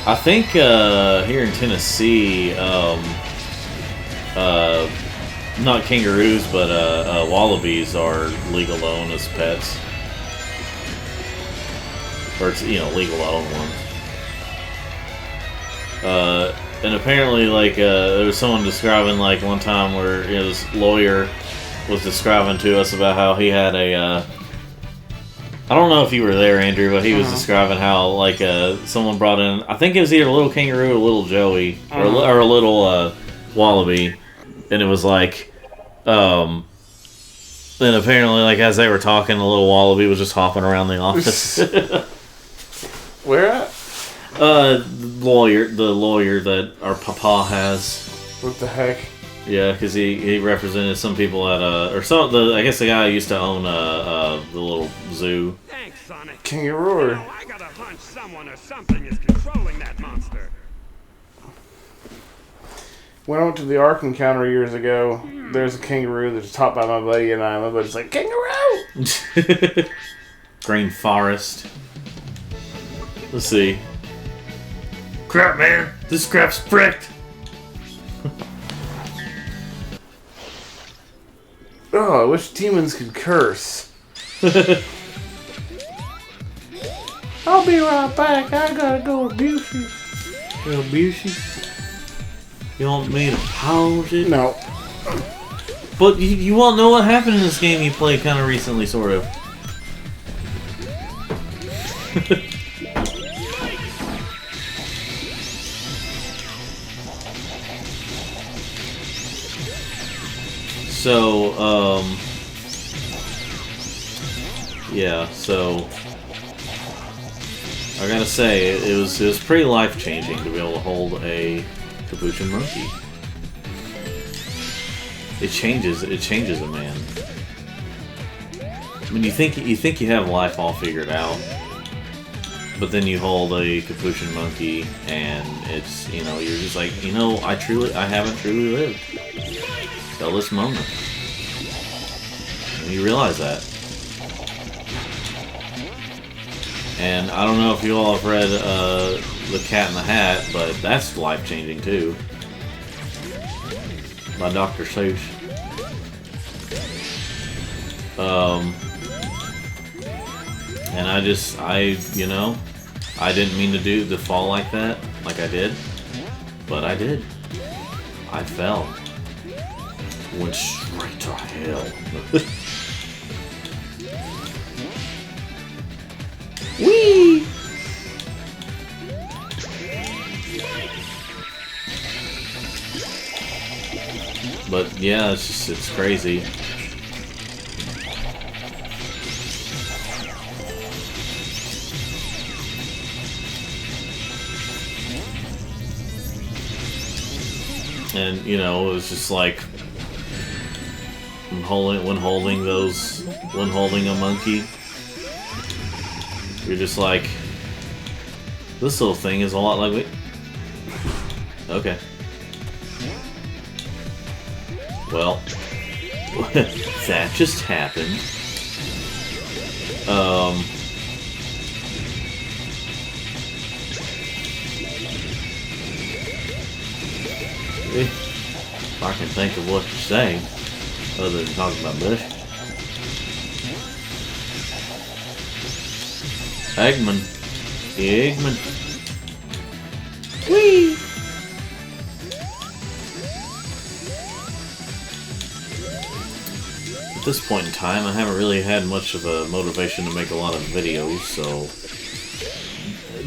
I think here in Tennessee, not kangaroos, but wallabies are legal to own as pets. Or it's, legal to own ones. And apparently, like, there was someone describing, like, one time where this lawyer was describing to us about how he had a, I don't know if you were there, Andrew, but he was describing how, like, someone brought in, I think it was either a little kangaroo or a little Joey, or a little wallaby, and it was like, then apparently, like, as they were talking, the little wallaby was just hopping around the office. Where at? The lawyer that our papa has. What the heck? Yeah, because he represented some people at I guess the guy who used to own the little zoo. Thanks, Sonic. Kangaroo. I got a hunch someone or something is controlling that monster. When I went to the Ark Encounter years ago, there's a kangaroo that's taught by my buddy and I. My buddy's like, kangaroo! Green Forest. Let's see. Crap, man! This crap's pricked! Oh, I wish demons could curse. I'll be right back. I gotta go abuse you. Abuse you? You want me to pause it? No. But you won't know what happened in this game you played kind of recently, sort of. So, yeah, so I gotta say, it was pretty life-changing to be able to hold a Capuchin monkey. It changes a man. I mean, you think you have life all figured out, but then you hold a Capuchin monkey, and it's, you're just like, I haven't truly lived till this moment. And you realize that. And I don't know if you all have read The Cat in the Hat, but that's life-changing too. By Dr. Seuss. And I didn't mean to fall like that, like I did, but I did. I fell. Went straight to hell. Whee! But yeah, it's crazy. And it was just like when holding a monkey, you're just like, this little thing is a lot like me. Okay. Well, that just happened. If I can think of what to say, other than talking about Bush. Eggman. Eggman. Whee! At this point in time, I haven't really had much of a motivation to make a lot of videos, so...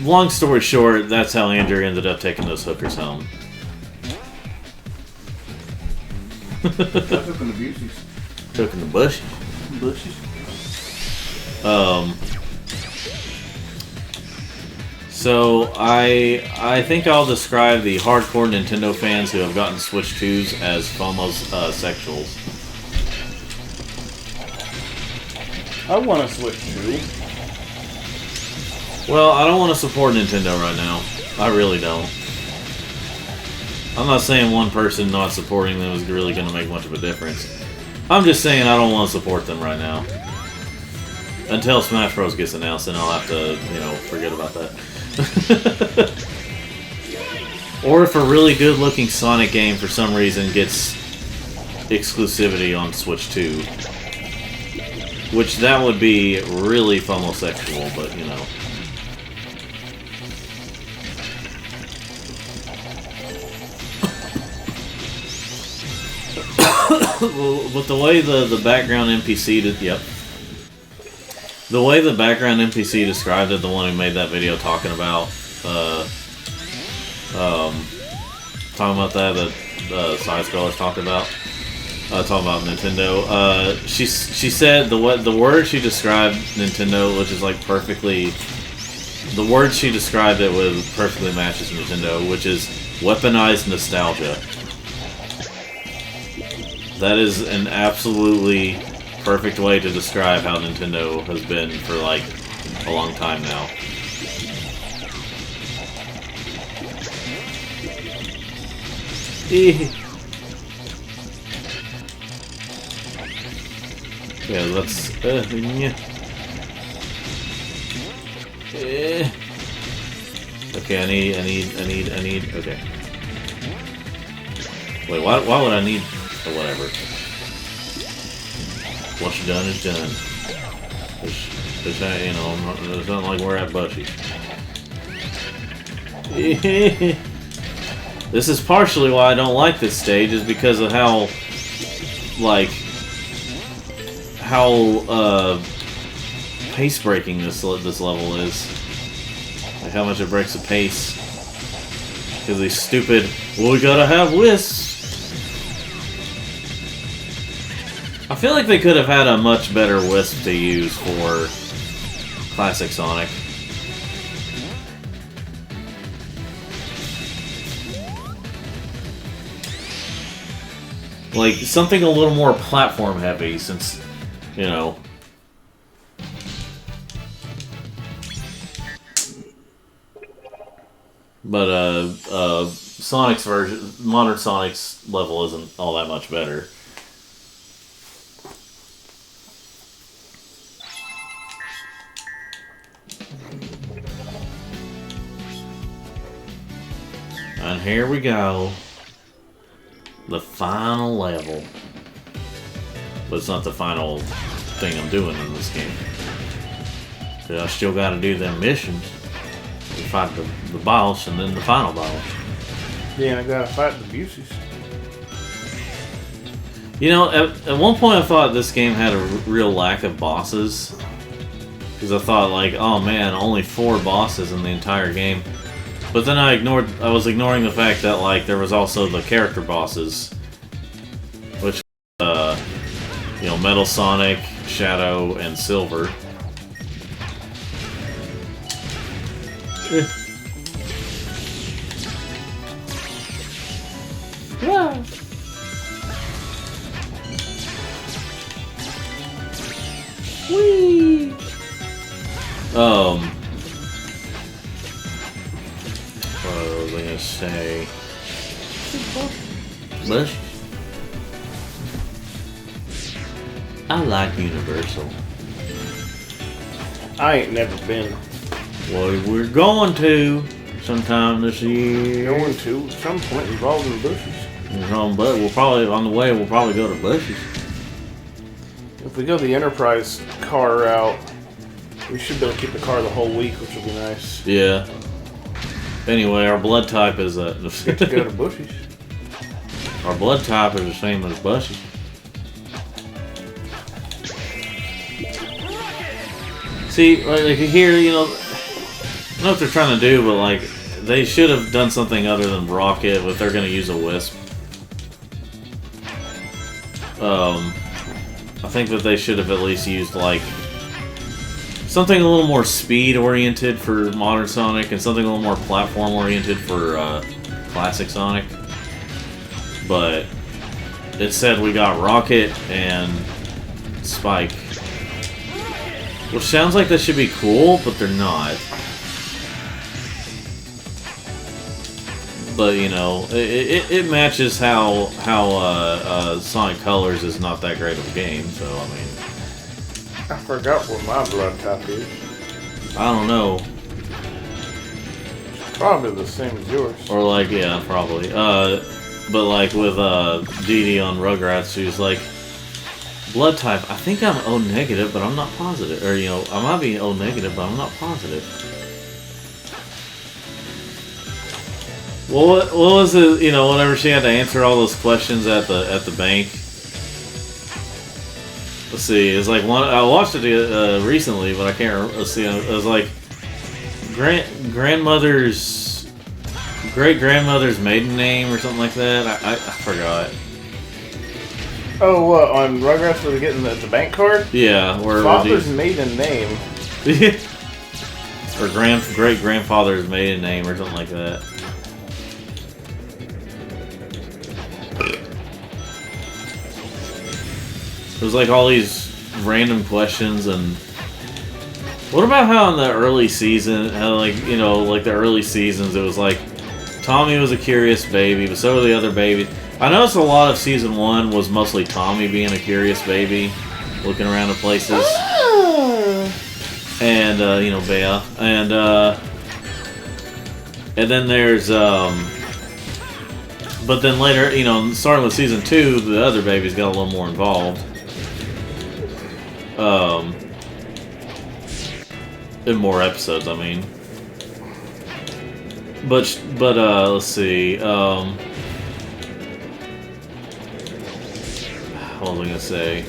Long story short, that's how Andrew ended up taking those hookers home. Took the bushes. Cooking the bushes. Bushes. So I think I'll describe the hardcore Nintendo fans who have gotten Switch 2s as homosexuals. I want to Switch 2. Well, I don't want to support Nintendo right now. I really don't. I'm not saying one person not supporting them is really going to make much of a difference. I'm just saying I don't want to support them right now. Until Smash Bros. Gets announced, and I'll have to, you know, forget about that. Or if a really good-looking Sonic game for some reason gets exclusivity on Switch 2. Which that would be really homosexual, but, you know. With the way the background NPC did, yep. The way the background NPC described it, the one who made that video talking about that side scrollers talked about, talking about Nintendo. She said the word she described Nintendo, which is like perfectly, the word she described it with perfectly matches Nintendo, which is weaponized nostalgia. That is an absolutely perfect way to describe how Nintendo has been for like a long time now. Yeah, let's. Okay, I need. Okay. Wait, why would I need? Or whatever. What's done is done. This ain't, you know, it's not like we're at Bushy. This is partially why I don't like this stage, is because of how, like, pace breaking this level is. Like how much it breaks the pace. Because these stupid, well, we gotta have wisps. I feel like they could have had a much better wisp to use for Classic Sonic. Like, something a little more platform heavy, since, you know... But, Sonic's version, modern Sonic's level isn't all that much better. And here we go. The final level. But it's not the final thing I'm doing in this game. Because I still gotta do them missions. To fight the boss and then the final boss. Yeah, and I gotta fight the Buses. You know, at one point I thought this game had a real lack of bosses. Because I thought, like, oh man, only 4 bosses in the entire game. But then I was ignoring the fact that, like, there was also the character bosses. Which, you know, Metal Sonic, Shadow, and Silver. Yeah. Whee! What was I gonna say? Bush? I like Universal. I ain't never been. Well, we're going to sometime this year. Going to at some point involved in Bushes. But we'll probably, on the way, we'll probably go to Bushes. If we go the Enterprise car route, We should be able to keep the car the whole week, which will be nice. Yeah. Anyway, our blood type is Get to go to Bushy's. our blood type is the same as Bushy. See, like here, you know, I don't know what they're trying to do, but like they should have done something other than rocket if they're going to use a wisp. I think that they should have at least used like something a little more speed oriented for modern Sonic and something a little more platform oriented for classic Sonic. But it said we got Rocket and Spike, which sounds like that should be cool, but they're not. But you know, it matches how Sonic Colors is not that great of a game. So I mean, I forgot what my blood type is. I don't know. Probably the same as yours. Or like, yeah, probably. But like with Dee Dee on Rugrats, she's like, blood type. I think I'm O negative, but I'm not positive. Or you know, I might be O negative, but I'm not positive. Well, what was it? You know, whenever she had to answer all those questions at the bank. Let's see. It's like one. I watched it recently, but I can't remember. Let's see. It was like grandmother's great grandmother's maiden name or something like that. I forgot. Oh, what on Rugrats were they getting the bank card? Yeah, where Father's maiden name. Or great grandfather's maiden name or something like that. It was like all these random questions. And what about how in the early season, how like, you know, like the early seasons, it was like Tommy was a curious baby, but so were the other babies. I noticed a lot of season 1 was mostly Tommy being a curious baby, looking around at places. And you know, Bea, and then there's but then later, you know, starting with season 2, the other babies got a little more involved. In more episodes, I mean. But let's see. What was I gonna say?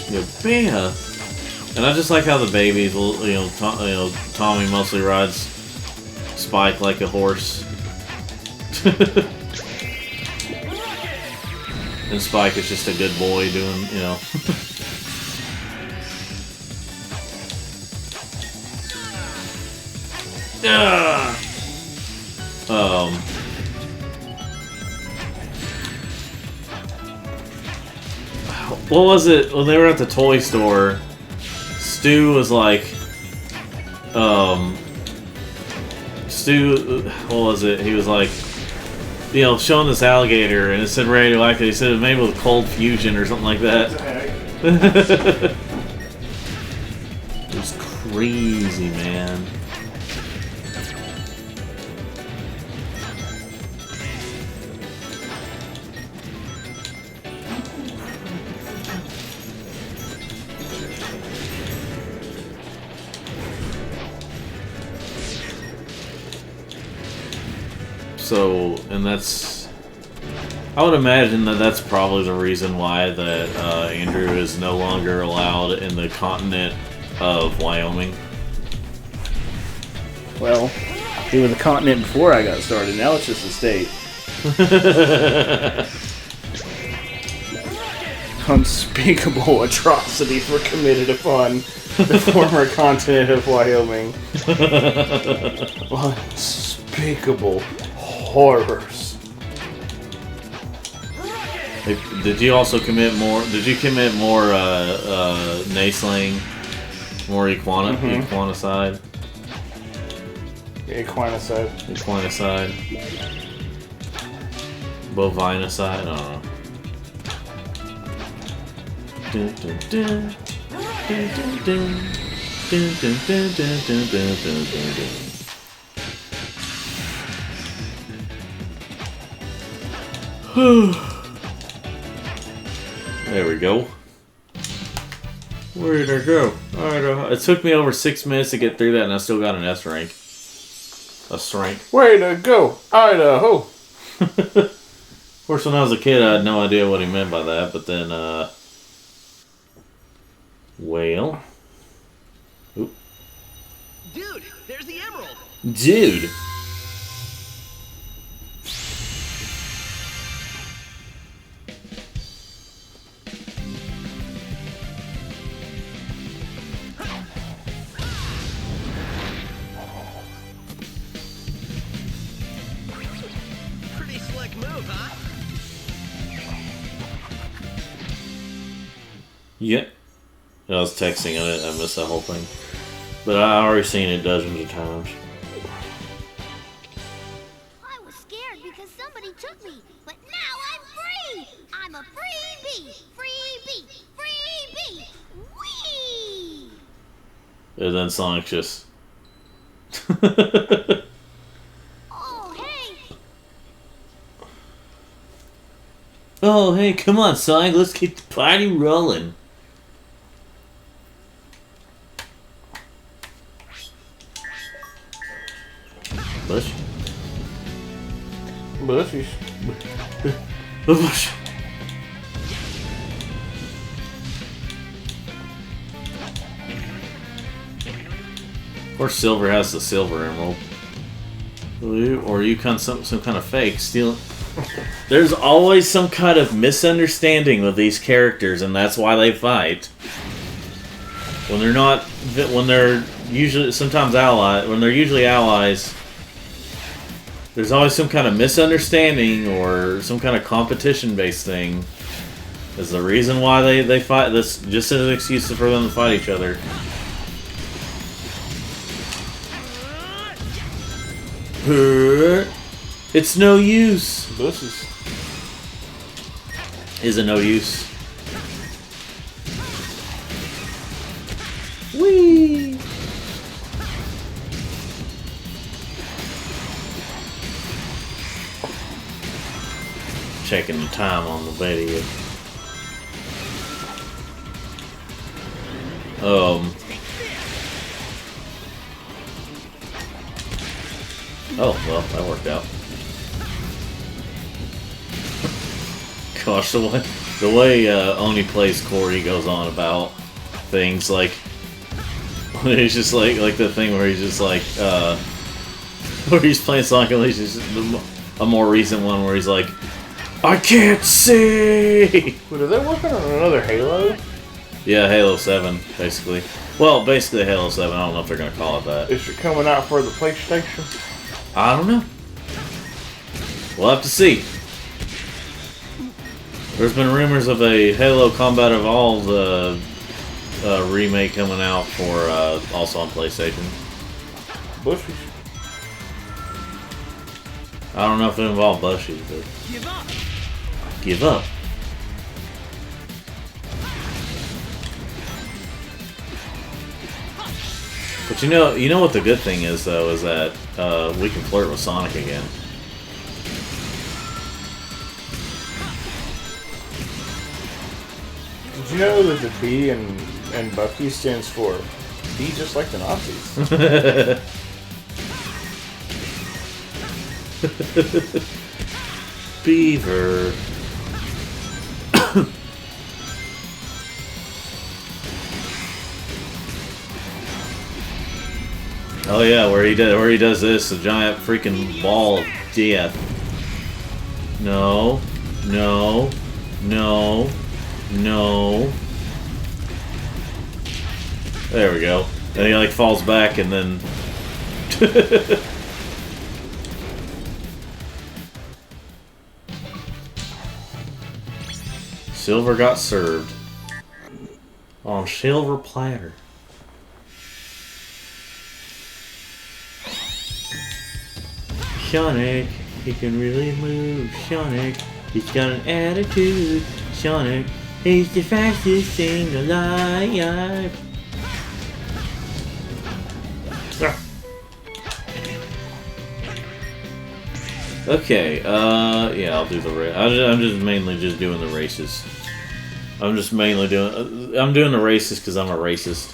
Yeah, Bea. And I just like how the babies will, you know, Tommy mostly rides Spike like a horse. And Spike is just a good boy doing, you know. What was it when they were at the toy store? Stu was like, what was it? He was like, you know, showing this alligator, and it said radioactive. He said it was made with cold fusion or something like that. It was crazy, man. So, and that's, I would imagine that that's probably the reason why that Andrew is no longer allowed in the continent of Wyoming. Well, they were the continent before I got started. Now it's just a state. Unspeakable atrocities were committed upon the former continent of Wyoming. Unspeakable horrors. Did you also commit more? Did you commit more nayslaying, more equanicide? Equinicide. Equinicide. Bovinicide. I don't know. Dun, dun, dun. Dun, dun, dun. Dun, dun, dun, dun, dun, dun, dun, dun. There we go. Where did I go? It took me over 6 minutes to get through that, and I still got an S rank. A rank. Way to go, Idaho! Of course, when I was a kid, I had no idea what he meant by that, but then, well. Oop. Dude, there's the emerald. Dude! Pretty slick move, huh? Yeah. I was texting on it, I missed that whole thing. But I already seen it dozens of times. I was scared because somebody took me, but now I'm free! I'm a free bee! Free bee! Free bee! Whee! And then Sonic just... Oh, hey! Oh, hey, come on, Sonic, let's get the party rolling. Bush? Bushies. Bush. Of course, Silver has the silver emerald. Or you kind some kind of fake steal. There's always some kind of misunderstanding with these characters, and that's why they fight. When they're not, when they're usually sometimes allies, when they're usually allies, there's always some kind of misunderstanding or some kind of competition-based thing. Is the reason why they fight. This just as an excuse for them to fight each other. It's no use. Bushies. Is it no use? Whee! Checking the time on the video. Oh, well, that worked out. Gosh, the way Oni plays Corey goes on about things like he's just like the thing where he's just like where he's playing Sonic and he's just a more recent one where he's like, I can't see. Wait, are they working on another Halo? Yeah, Halo 7, basically. Well, basically Halo 7. I don't know if they're gonna call it that. Is it coming out for the PlayStation? I don't know. We'll have to see. There's been rumors of a Halo Combat Evolved remake coming out for also on PlayStation. Bushies. I don't know if it involved Bushy, but Give up. give up. But you know what the good thing is though is that we can flirt with Sonic again. Did you know that the B in Bucky stands for B just like the Nazis? Beaver. Oh yeah, where he does this, a giant freaking ball of death. No, no, no, no. There we go. And he like falls back and then Silver got served on silver platter. Sonic, he can really move. Sonic, he's got an attitude. Sonic, he's the fastest thing alive. Okay, yeah, I'll do the race. I'm just mainly just doing the races. I'm just mainly doing. I'm doing the races because I'm a racist.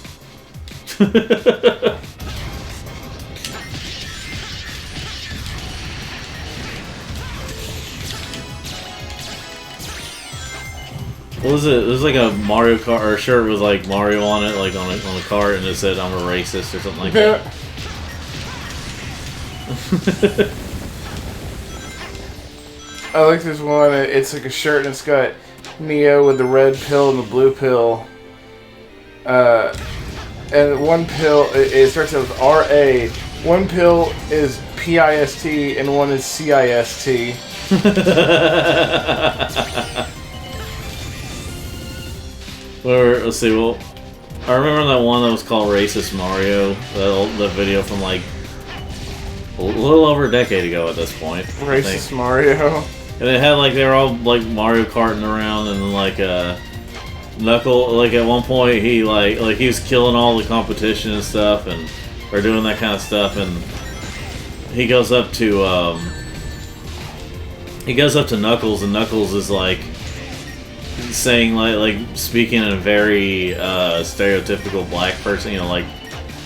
What was it? It was like a Mario Kart or a shirt with like Mario on it, like on a cart, and it said "I'm a racist" or something like that. I like this one. It's like a shirt and it's got Neo with the red pill and the blue pill. And one pill, it starts out with RA. One pill is PIST and one is CIST. Let's see. Well, I remember that one that was called "Racist Mario." The video from like a little over a decade ago at this point. Racist Mario. And it had like they were all like Mario Karting around, and then like Knuckle. Like at one point he like he was killing all the competition and stuff, and or doing that kind of stuff, and he goes up to Knuckles, and Knuckles is like saying like speaking in a very stereotypical black person, you know, like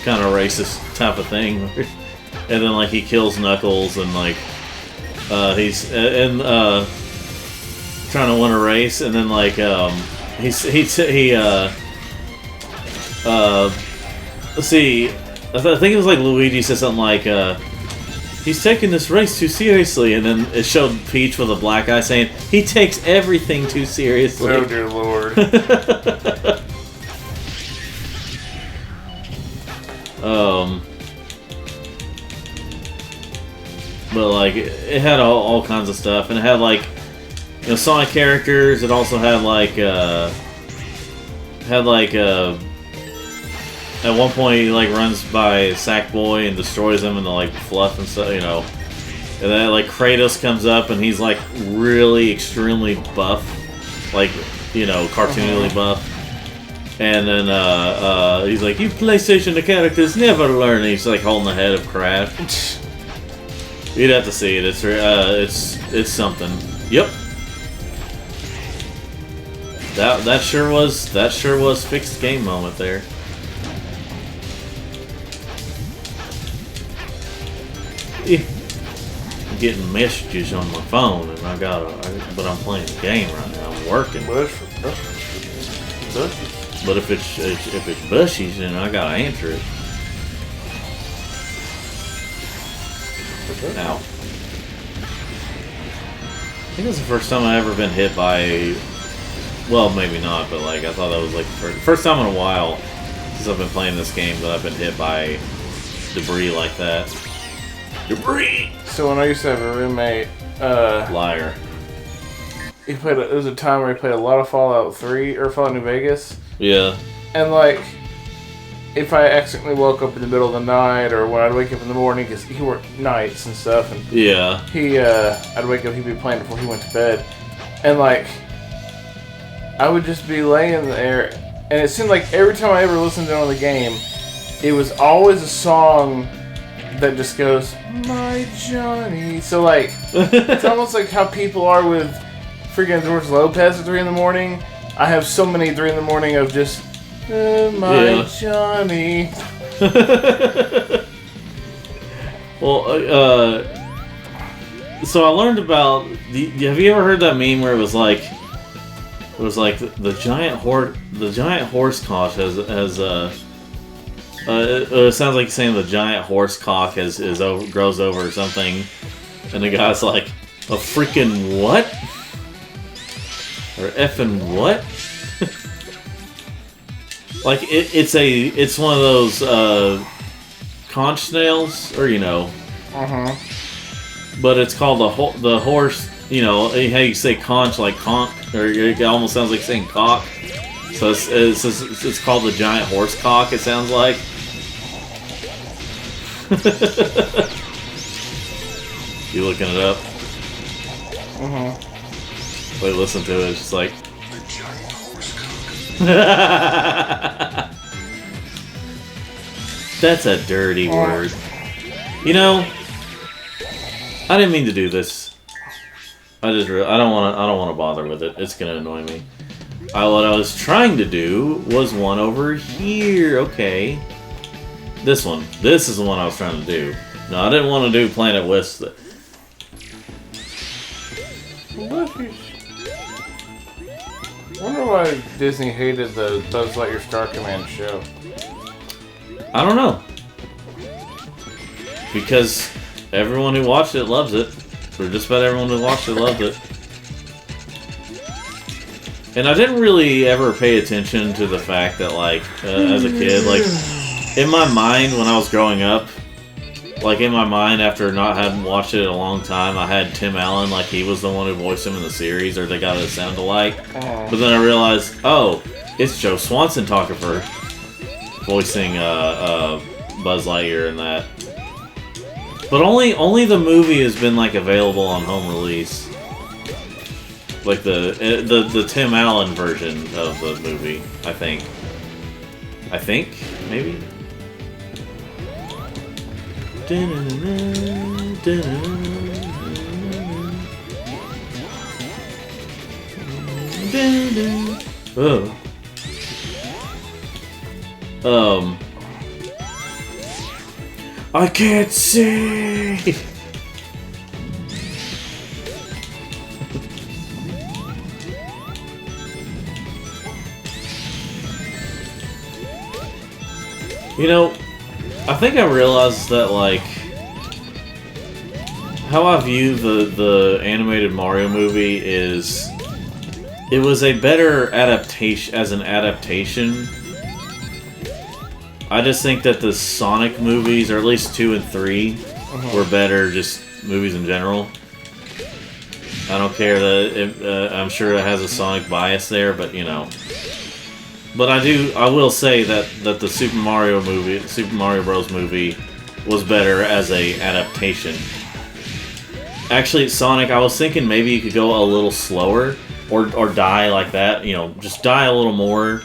kind of racist type of thing. And then like he kills Knuckles, and like he's trying to win a race, and then like let's see, I think it was like Luigi said something like he's taking this race too seriously, and then it showed Peach with a black eye saying he takes everything too seriously. Oh dear lord. But like it had all kinds of stuff, and it had like, you know, Sonic characters. It also had like at one point he like runs by Sackboy and destroys him and the like fluff and stuff, you know. And then like Kratos comes up and he's like really extremely buff, like, you know, cartoonily buff. And then he's like, "You PlayStation characters never learn." And he's like holding the head of Crash. You'd have to see it. It's something. Yep. That sure was fixed game moment there. I'm getting messages on my phone, and but I'm playing a game right now. I'm working. But if it's bushies, then I gotta answer it. Ow. I think it's the first time I've ever been hit by. Well, maybe not, but like I thought that was like the first time in a while since I've been playing this game that I've been hit by debris like that. Debris. So when I used to have a roommate, liar. There was a time where he played a lot of Fallout 3 or Fallout New Vegas. Yeah. And like, if I accidentally woke up in the middle of the night, or when I'd wake up in the morning, because he worked nights and stuff, and yeah, I'd wake up, he'd be playing before he went to bed, and like, I would just be laying there, and it seemed like every time I ever listened to it on the game, it was always a song that just goes, "My Johnny." So like, it's almost like how people are with freaking George Lopez at 3 in the morning. I have so many 3 in the morning of just, "My Johnny." Well, so I learned about have you ever heard that meme where it was like the giant horse cock has it sounds like saying the giant horse cock grows over or something, and the guy's like, "A freaking what?" Or effing what? Like it's one of those conch snails, or you know. But it's called the horse. You know how you say conch like conch, or it almost sounds like saying cock. So it's called the giant horse cock. It sounds like. You looking it up? Wait, listen to it. It's just like. That's a dirty word. You know, I didn't mean to do this. I don't want to bother with it. It's gonna annoy me. what I was trying to do was one over here. Okay. This one. This is the one I was trying to do. No, I didn't want to do Planet Wisp. I wonder why Disney hated the Buzz Lightyear Star Command show. I don't know. Because everyone who watched it loves it. Or just about everyone who watched it loved it. And I didn't really ever pay attention to the fact that, like, as a kid, like, in my mind when I was growing up, like, in my mind after not having watched it in a long time, I had Tim Allen, like, he was the one who voiced him in the series, or they got it to sound alike. But then I realized, oh, it's Joe Swanson talking for voicing Buzz Lightyear in that. But only the movie has been, like, available on home release. Like the Tim Allen version of the movie, I think. Maybe. Oh. I can't see. You know, I think I realized that, like, how I view the animated Mario movie is it was a better adaptation as an adaptation. I just think that the Sonic movies, or at least 2 and 3, were better just movies in general. I don't care that I'm sure it has a Sonic bias there, but you know. But I will say that the Super Mario Bros. Movie was better as a adaptation. Actually, Sonic, I was thinking maybe you could go a little slower, or die like that. You know, just die a little more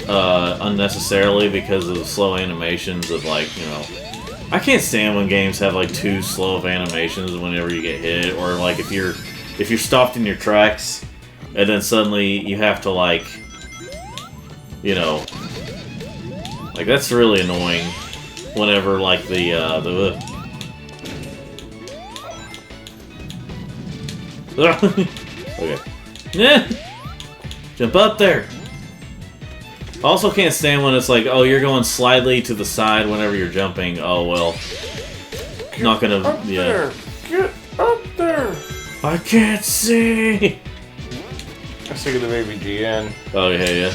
unnecessarily because of the slow animations of, like, you know. I can't stand when games have like too slow of animations whenever you get hit, or like if you're stopped in your tracks. And then suddenly you have to, like, you know, like, that's really annoying whenever, like, okay. Yeah. Jump up there. Also can't stand when it's like, oh, you're going slightly to the side whenever you're jumping. Oh, well. Not gonna, yeah. Get up there! I can't see! I was thinking of the baby GN. Oh, yeah.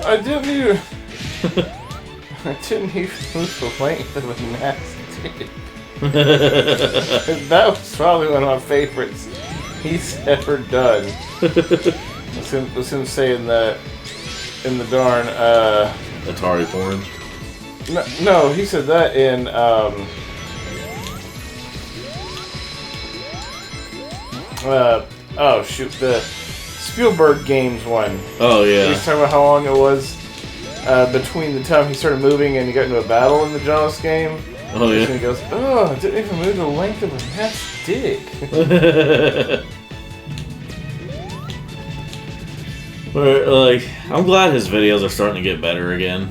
I didn't even move the length of a nasty. That was probably one of my favorites he's ever done. was him saying that in the darn Atari porn. No, he said that in oh shoot, the Spielberg Games one. Oh yeah. He's talking about how long it was between the time he started moving and he got into a battle in the Jaws game. Oh yeah. And he goes, oh, I didn't even move the length of a hat's dick. But, like, I'm glad his videos are starting to get better again.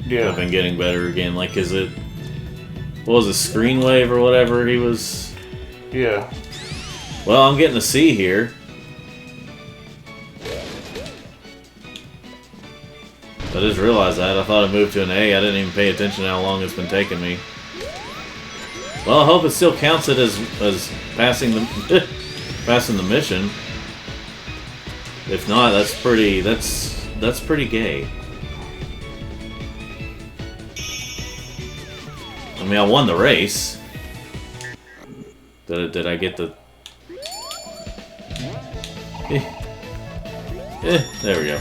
Yeah. I've been getting better again. Like, what was it, Screenwave or whatever he was? Yeah. Well, I'm getting a C here. I just realized that. I thought I moved to an A. I didn't even pay attention to how long it's been taking me. Well, I hope it still counts it as passing the passing the mission. If not, that's pretty gay. I mean, I won the race. Did I get the? There we go.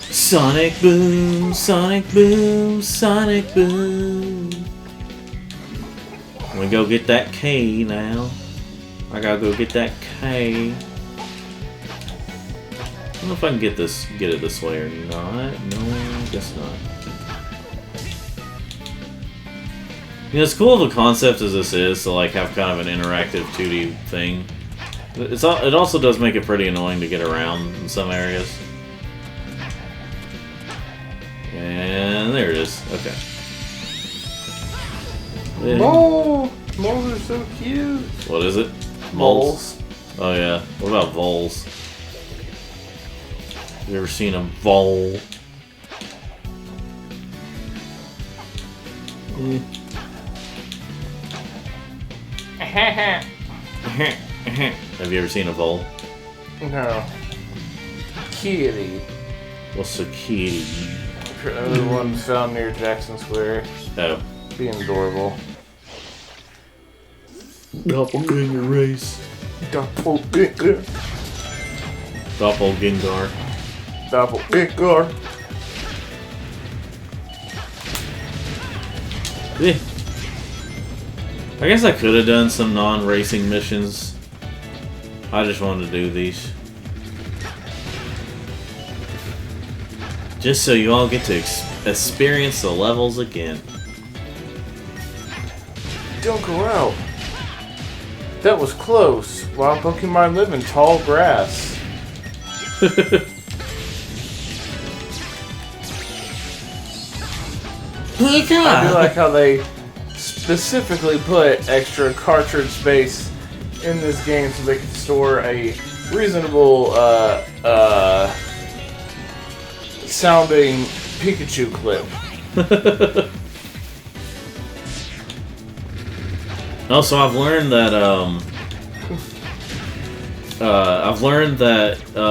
Sonic boom, Sonic boom, Sonic boom. We go get that K now. I gotta go get that K. I don't know if I can get it this way or not. No, I guess not. You know, as cool of a concept as this is to like have kind of an interactive 2D thing, it also does make it pretty annoying to get around in some areas. And there it is. Okay. Mole! Moles are so cute. What is it? Moles. Oh yeah. What about voles? Have you ever seen a vole? Have you ever seen a vole? No. Kitty. What's a kitty? The one found near Jackson Square. Oh. Being adorable. Doppelganger race. Doppelganger. Doppelganger. Doppelganger. Yeah. I guess I could have done some non-racing missions. I just wanted to do these. Just so you all get to experience the levels again. Don't go out. That was close. Wild Pokemon live in tall grass. I do like how they specifically put extra cartridge space in this game so they can store a reasonable sounding Pikachu clip. Also, I've learned that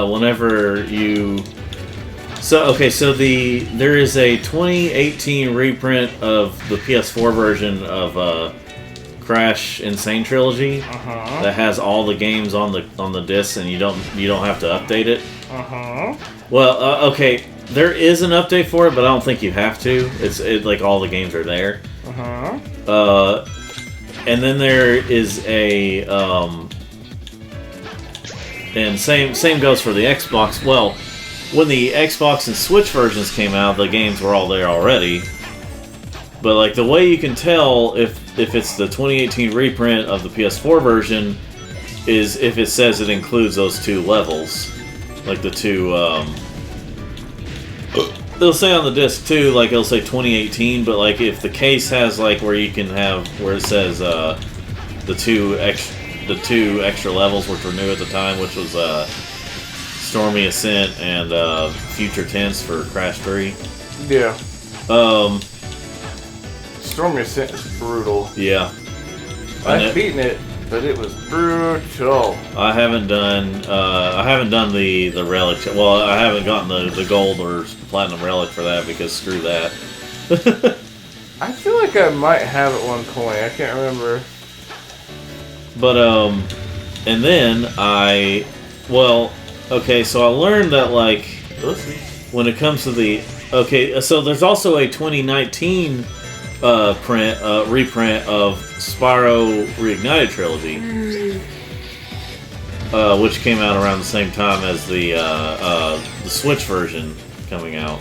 whenever you so there is a 2018 reprint of the PS4 version of Crash Insane Trilogy that has all the games on the disc, and you don't have to update it. Well, okay, there is an update for it, but I don't think you have to. It's like all the games are there. And then there is a and same goes for the Xbox. Well, when the Xbox and Switch versions came out, the games were all there already. But like the way you can tell if it's the 2018 reprint of the PS4 version is if it says it includes those two levels, like the two. It'll say on the disc too, like it'll say 2018, but like if the case has like where you can have where it says the two extra levels which were new at the time, which was Stormy Ascent and Future Tense for Crash 3. Yeah. Stormy Ascent is brutal. Yeah. I've beaten it, but it was brutal. I haven't done the relic. Well, I haven't gotten the gold or platinum relic for that because screw that. I feel like I might have at one point. I can't remember. But and then so I learned that like when it comes to the so there's also a 2019 reprint of Spyro Reignited Trilogy, which came out around the same time as the Switch version coming out.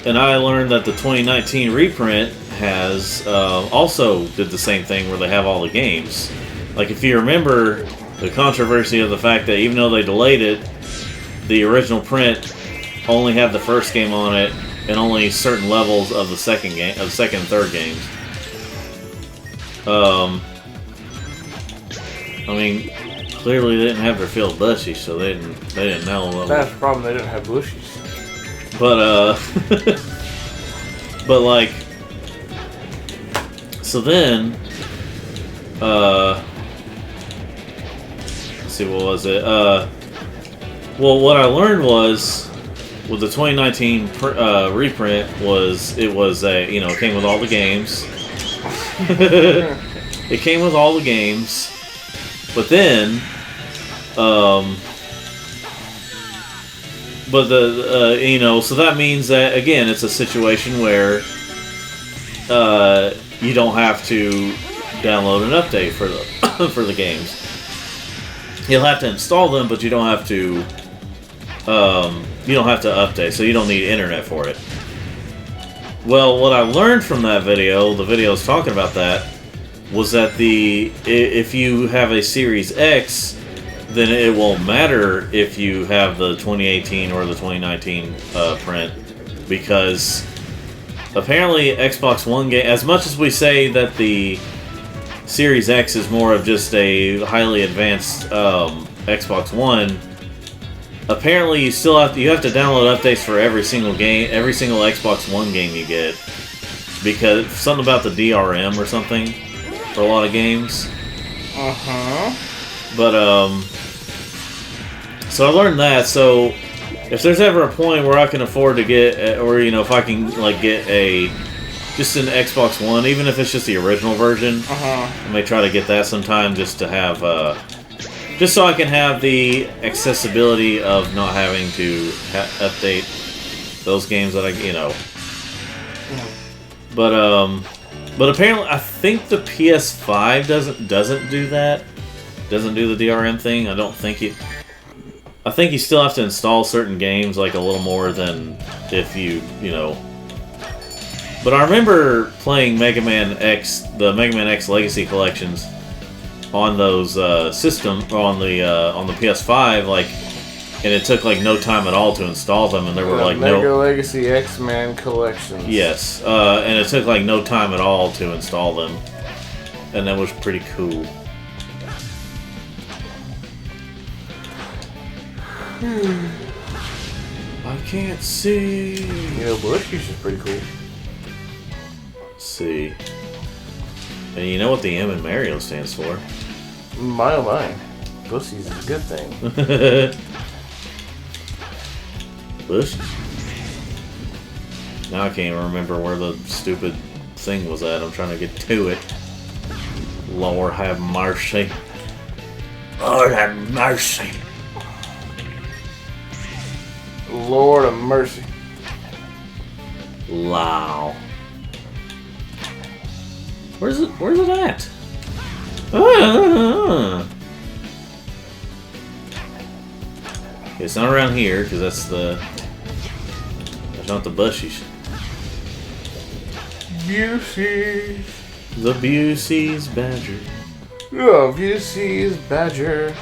And I learned that the 2019 reprint has also did the same thing where they have all the games. Like if you remember the controversy of the fact that even though they delayed it, the original print only had the first game on it and only certain levels of the second and third games. I mean, clearly they didn't have their field bushy, so they didn't know. That's the problem. They didn't have bushies. But but like, so then, let's see, what was it? Well, what I learned was with the 2019 reprint it came with all the games. It came with all the games, but then, so that means that again, it's a situation where you don't have to download an update for the for the games. You'll have to install them, but you don't have to. You don't have to update, so you don't need internet for it. Well, what I learned from that video, the video was talking about that, was that if you have a Series X, then it won't matter if you have the 2018 or the 2019 print, because apparently Xbox One game, as much as we say that the Series X is more of just a highly advanced Xbox One, apparently you have to download updates for every single game, every single Xbox One game you get, because something about the DRM or something for a lot of games. But so I learned that. So if there's ever a point where I can afford to get, or if I can like get just an Xbox One, even if it's just the original version, I may try to get that sometime just to have, just so I can have the accessibility of not having to update those games that But apparently, I think the PS5 doesn't do that. Doesn't do the DRM thing. I don't think it. I think you still have to install certain games like a little more than if you know. But I remember playing the Mega Man X Legacy collections on those on the PS5, like, and it took like no time at all to install them, and there were like Mega Legacy X-Man collections. Yes, and it took like no time at all to install them, and that was pretty cool. I can't see. Bluetooth is pretty cool. Let's see. And you know what the M in Mario stands for? My oh my. Pussies is a good thing. Bush? Now I can't even remember where the stupid thing was at. I'm trying to get to it. Lord have mercy. Lord have mercy. Lord of mercy. Wow. Where's it at? Ah. It's not around here, because that's not the bushies. Busey's. The Busey's Badger. Oh, Busey's Badger.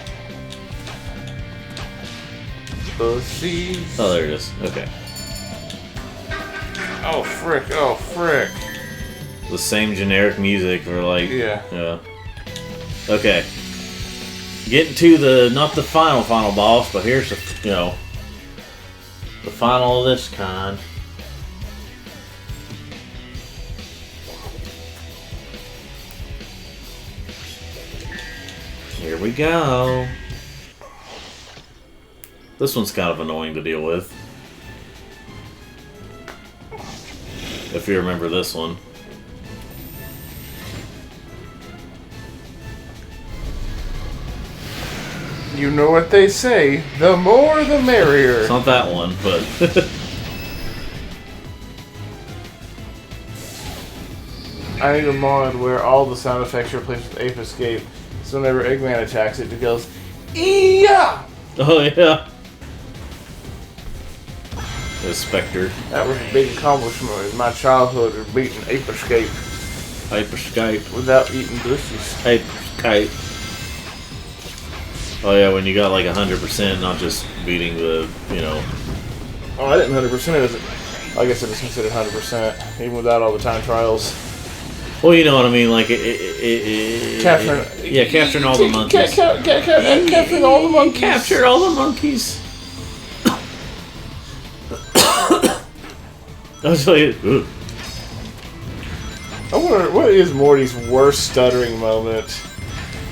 Busey's. Oh, there it is. Okay. Oh, frick. Oh, frick. The same generic music, or like... Yeah. Okay. Getting to not the final boss, but here's the final of this kind. Here we go. This one's kind of annoying to deal with. If you remember this one. You know what they say, the more the merrier. It's not that one, but... I need a mod where all the sound effects are replaced with Ape Escape, so whenever Eggman attacks it goes, "Ee-yah!" Oh, yeah. The Spectre. That was a big accomplishment in my childhood of beating Ape Escape. Ape Escape. Without eating bushes. Ape Escape. Oh yeah, when you got like 100%, not just beating the, Oh, I didn't 100% it. I guess it was considered 100%, even without all the time trials. Well, you know what I mean, like capturing all the monkeys. Capturing all the monkeys. Captured all the monkeys. I was like, ugh. I wonder, what is Morty's worst stuttering moment?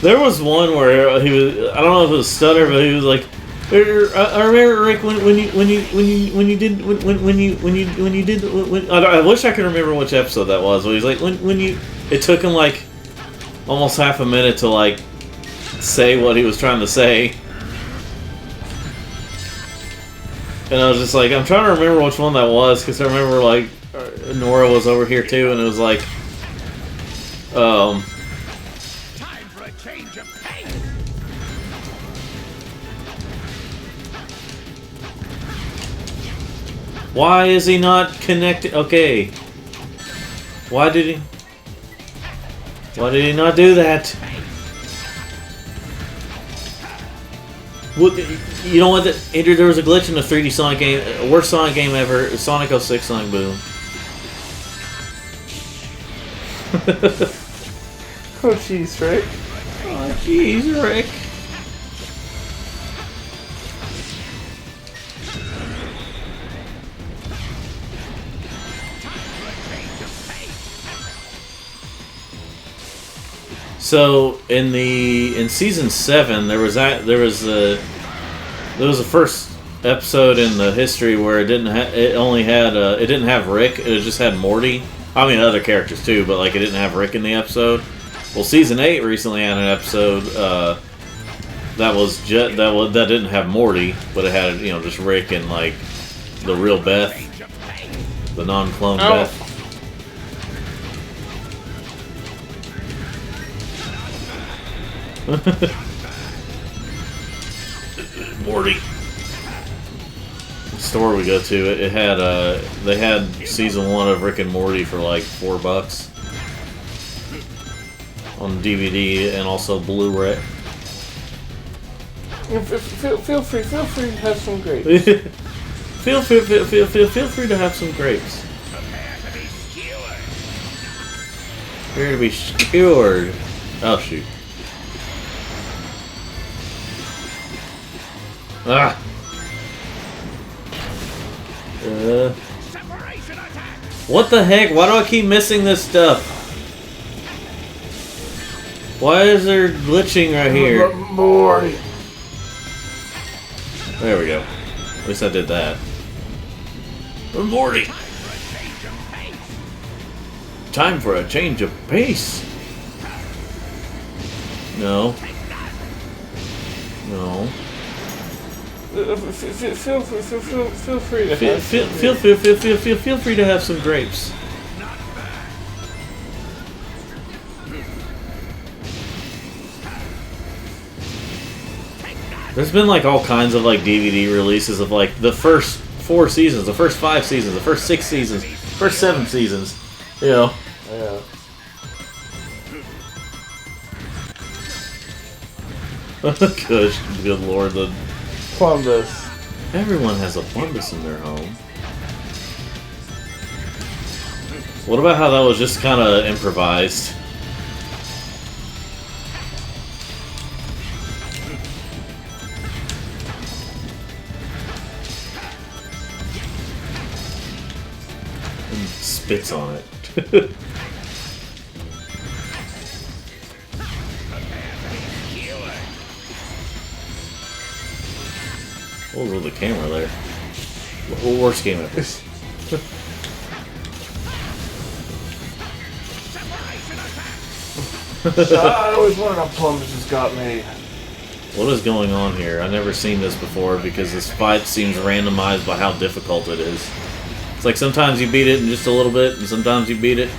There was one where he was, I don't know if it was stutter, but he was like, I remember, Rick, when you did, I wish I could remember which episode that was, but he's like, it took him like almost half a minute to like say what he was trying to say. And I was just like, I'm trying to remember which one that was, because I remember like Nora was over here too, and it was like, why is he not connected? Okay. Why did he? Why did he not do that? What, you know what, Andrew? There was a glitch in the 3D Sonic game, worst Sonic game ever, Sonic 06 Sonic Boom. Oh jeez, Rick. Oh jeez, Rick. So in season 7 there was the first episode in the history where it didn't have Rick, it just had Morty. I mean other characters too, but like it didn't have Rick in the episode. Well, season 8 recently had an episode that didn't have Morty, but it had just Rick and like the real Beth, the non-clone Beth. Morty. The store we go to, it had they had season 1 of Rick and Morty for like $4 on DVD and also Blu-ray. Feel free to have some grapes. feel free to have some grapes. Prepare to be skewered. Oh shoot. Ah. What the heck? Why do I keep missing this stuff? Why is there glitching right here? Morty. There we go. At least I did that. Morty. Time for a change of pace. No. No. Feel free to Feel free to have some grapes. There's been like all kinds of like DVD releases of like the first 4 seasons, the first 5 seasons, the first 6 seasons, first 7 seasons. You know. Yeah. Good lord, the Plumbus. everyone has a Plumbus in their home. What about how that was just kind of improvised? And spits on it. Oh, roll the camera there. Worst game ever. I always wondered how Plumbus just got made. What is going on here? I've never seen this before because this fight seems randomized by how difficult it is. It's like sometimes you beat it in just a little bit, and sometimes you beat it.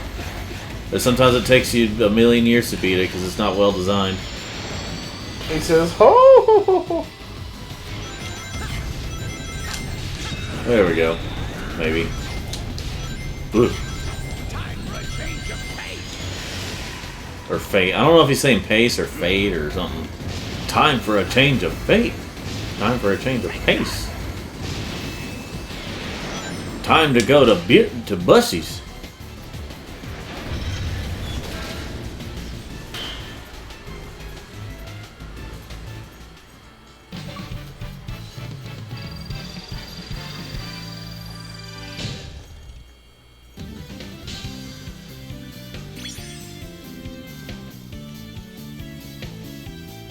But sometimes it takes you a million years to beat it because it's not well designed. He says, "Oh." There we go. Maybe. Ooh. Or fate. I don't know if he's saying pace or fate or something. Time for a change of fate. Time for a change of pace. Time to go to Bussies.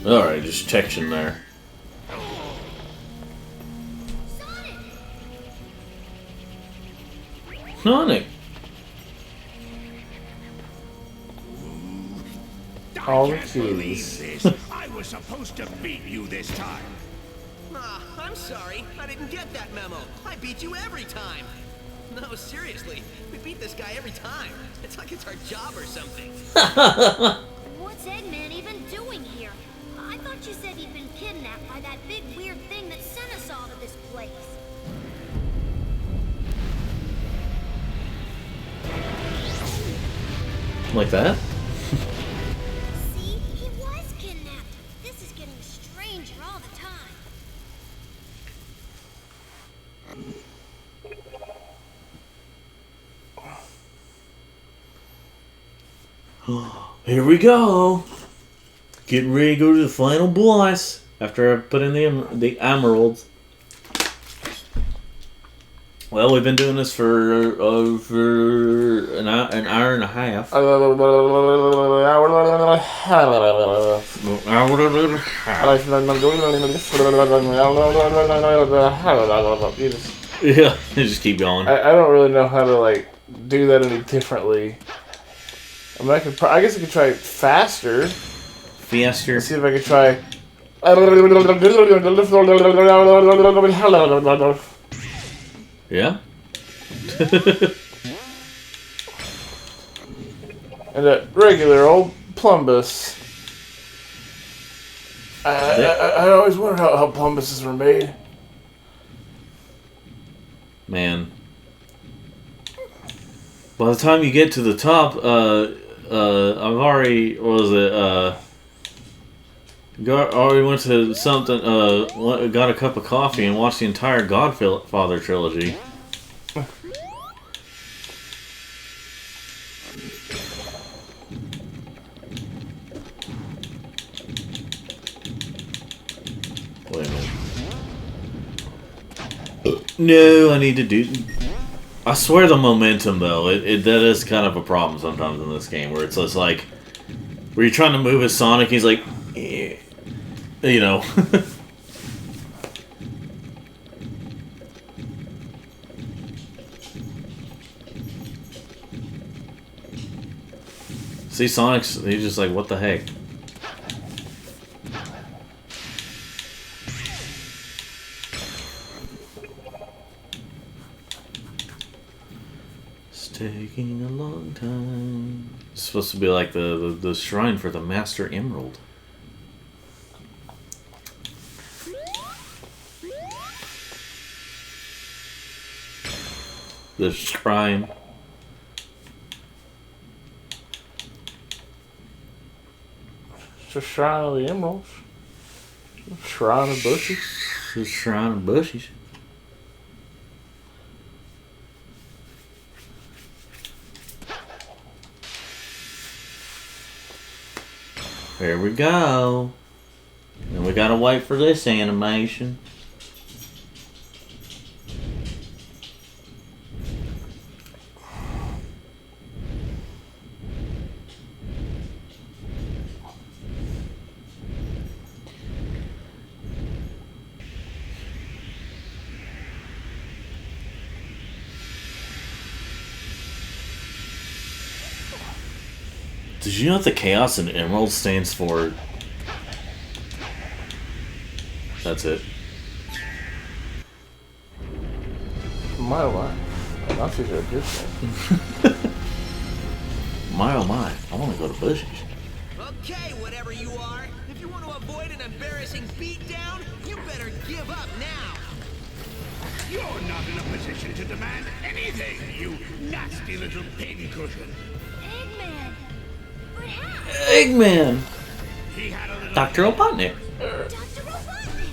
Alright, just checking there. Sonic! All the keys. I was supposed to beat you this time. I'm sorry. I didn't get that memo. I beat you every time. No, seriously. We beat this guy every time. It's like it's our job or something. What's Eggman even doing here? I thought you said he'd been kidnapped by that big weird thing that sent us all to this place. Like that? See, he was kidnapped. This is getting stranger all the time. Here we go. Getting ready to go to the final boss after I put in the emeralds. Well, we've been doing this for an hour and a half. Yeah, just keep going. I don't really know how to like do that any differently. I mean, I guess I could try faster. Faster. Let's see if I could try. Yeah. And a regular old plumbus. I always wondered how plumbuses were made. Man. By the time you get to the top, I've already already went to something. Got a cup of coffee and watched the entire Godfather trilogy. Wait a minute. No, I need to do. I swear the momentum though, that is kind of a problem sometimes in this game where it's just like where you're trying to move as Sonic, he's like, eh, you know. See, Sonic's, he's just like, what the heck? Taking a long time. It's supposed to be like the shrine for the Master Emerald. The shrine. It's a shrine of the emeralds. Shrine of bushes. The shrine of bushes. There we go. And we gotta wait for this animation. Did you know that the Chaos in Emerald stands for... That's it. My oh my. Nazis are a good thing. My oh my, I want to go to bushes. Okay, whatever you are. If you want to avoid an embarrassing beatdown, you better give up now. You're not in a position to demand anything, you nasty little pincushion. Eggman! But how? Eggman! He had a little... Dr. Robotnik. Dr. Robotnik!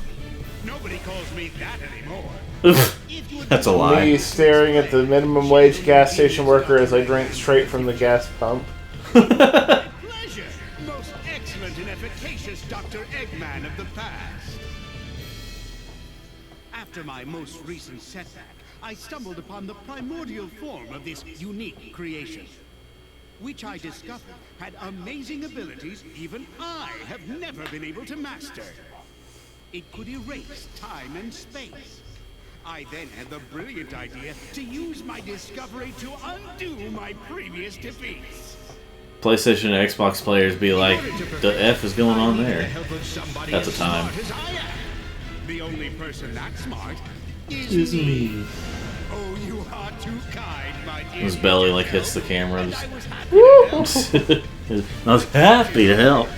Nobody calls me that anymore. That's a lie. Me staring at the minimum wage gas station worker as I drank straight from the gas pump. Pleasure, most excellent and efficacious Dr. Eggman of the past. After my most recent setback, I stumbled upon the primordial form of this unique creation, which I discovered had amazing abilities even I have never been able to master. It could erase time and space. I then had the brilliant idea to use my discovery to undo my previous defeats. PlayStation and Xbox players be like, the F is going on there at the time. The only person that smart Is me. Oh, you are too kind, my dear. His belly like hits the camera. I was happy to help, I was happy to help.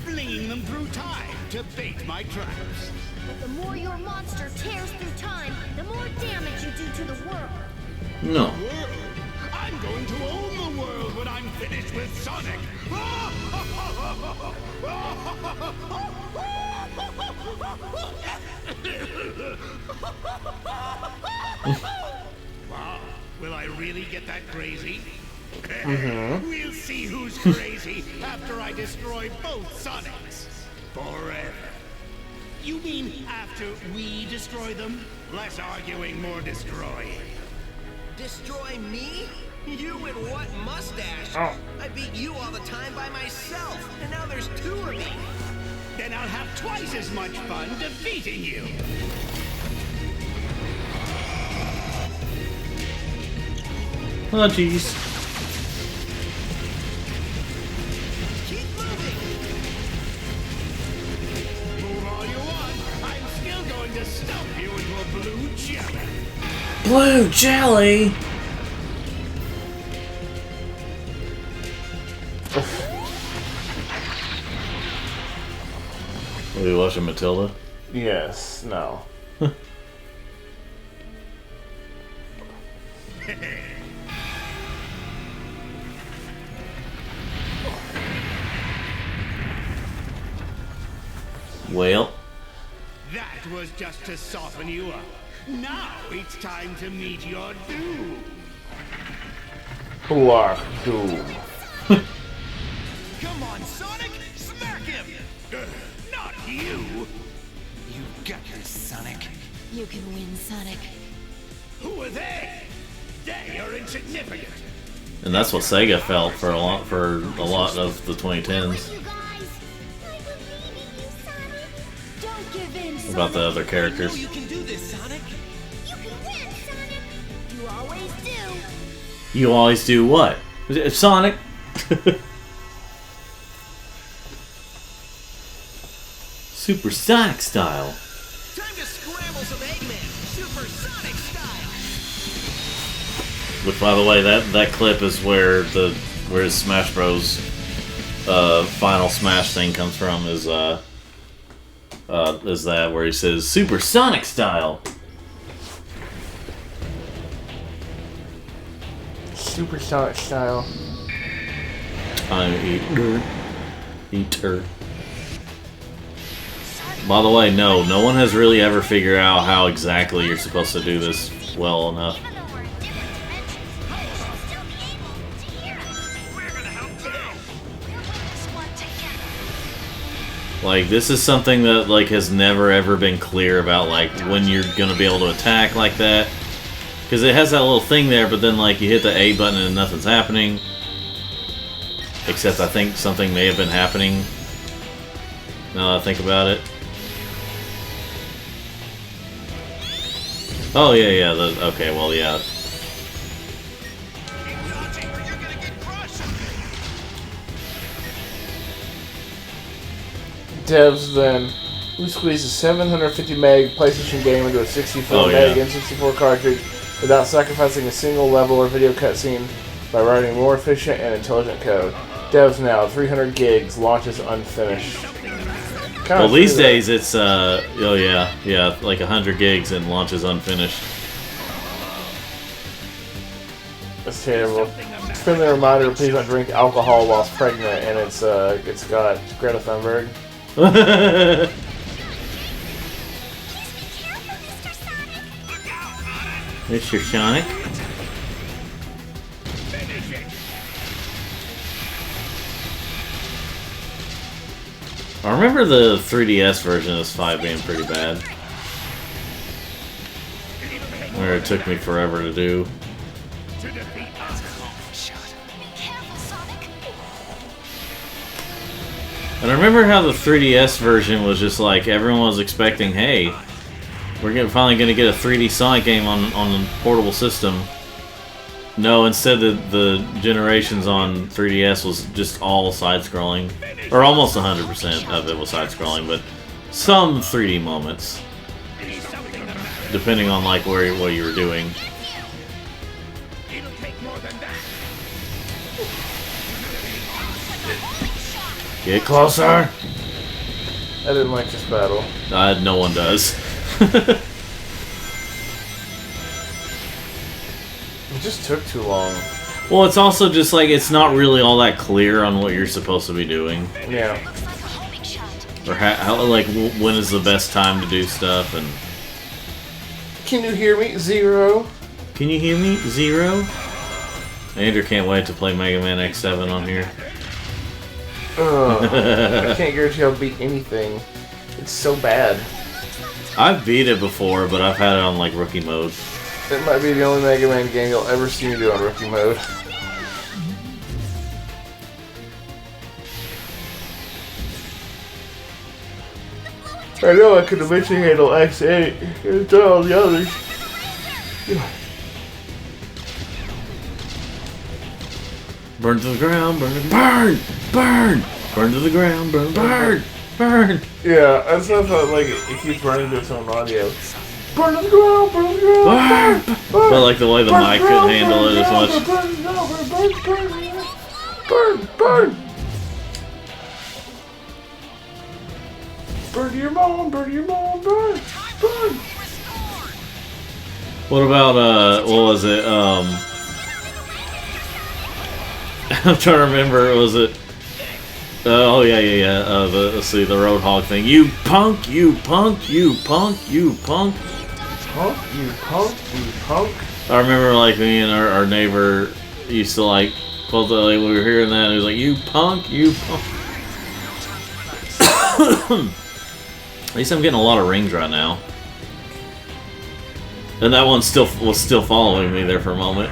flinging them through time to bait my traps. But the more your monster tears through time, the more damage you do to the world. No. World? I'm going to own the world when I'm finish with Sonic. Wow, will I really get that crazy? We'll see who's crazy after I destroy both Sonics. Forever. You mean after we destroy them? Less arguing, more destroying. Destroy me? You and what mustache? Oh. I beat you all the time by myself, and now there's 2 of me. Then I'll have twice as much fun defeating you. Oh, jeez. Keep moving. Move all you want. I'm still going to stump you into a blue jelly. Blue jelly. Are we watching Matilda? Yes. No. Well, That was just to soften you up. Now it's time to meet your doom. Black Doom. Come on, Sonic! Smack him! Not you! You got your Sonic. You can win, Sonic. Who are they? They are insignificant. and that's what Sega felt for a lot of the 2010s. You guys, I believe in you, Sonic. Don't give in, Sonic. About the other characters. You can do this, Sonic. You can win, Sonic. You always do. You always do what? Sonic? Supersonic style. Time to scramble some Eggman, Supersonic style. Which, by the way, that clip is where his Smash Bros. Final Smash thing comes from. Is that where he says Supersonic style? Supersonic style. Time eater. By the way, no one has really ever figured out how exactly you're supposed to do this well enough. Even though we're in different dimensions, we'll still be able to hear us. We're gonna help too. We'll put this one together. Like, this is something that has never ever been clear about, like, when you're gonna be able to attack like that. Because it has that little thing there, but then you hit the A button and nothing's happening. Except I think something may have been happening. Now that I think about it. Oh yeah. Okay, well yeah. Keep dodging or you're gonna get crushed. Devs then, who squeezed a 750 meg PlayStation game into a 64 Oh, meg yeah. N64 cartridge without sacrificing a single level or video cutscene by writing more efficient and intelligent code. Devs now, 300 gigs, launches unfinished. Well, these days it's like 100 gigs and launches unfinished. That's terrible. Friendly reminder: please don't drink alcohol whilst pregnant, and it's got Greta Thunberg. Please be careful, Mr. Sonic. Mr. Sonic. I remember the 3DS version of this 5 being pretty bad. Where it took me forever to do. To defeat us. Be careful, Sonic. And I remember how the 3DS version was just like, everyone was expecting, hey, we're finally going to get a 3D Sonic game on the portable system. No, instead the generations on 3DS was just all side-scrolling. Or almost 100% of it was side-scrolling, but some 3D moments. Depending on what you were doing. It'll take more than that. Get closer! I didn't like this battle. No one does. It just took too long. Well, it's also just like it's not really all that clear on what you're supposed to be doing, Yeah. or how like when is the best time to do stuff. And Can you hear me? Zero. can you hear me, Zero? Andrew can't wait to play Mega Man X7 on here. I can't guarantee I'll beat anything. It's so bad. I've beat it before, but I've had it on like rookie mode. It might be the only Mega Man game you'll ever see me do on rookie mode. I know I could eventually handle X8 and all the others. Burn to the ground, burn, burn, burn, burn to the ground, burn, burn, burn. Yeah, that's not like it keeps running to its own audio. Burn to the ground, burn to the ground, burn, burn. But like the way the mic couldn't handle it as much. Burn, burn. Burn to your mom, burn to your mom, burn, burn. What about what was it? I'm trying to remember. Was it? Oh yeah. Let's see, the Roadhog thing. You punk! You punk! You punk! You punk! Punk, you punk, you punk. I remember like me and our neighbor used to like both like, we were hearing that and he was like, "You punk! You punk!" At least I'm getting a lot of rings right now. And that one was still following me there for a moment.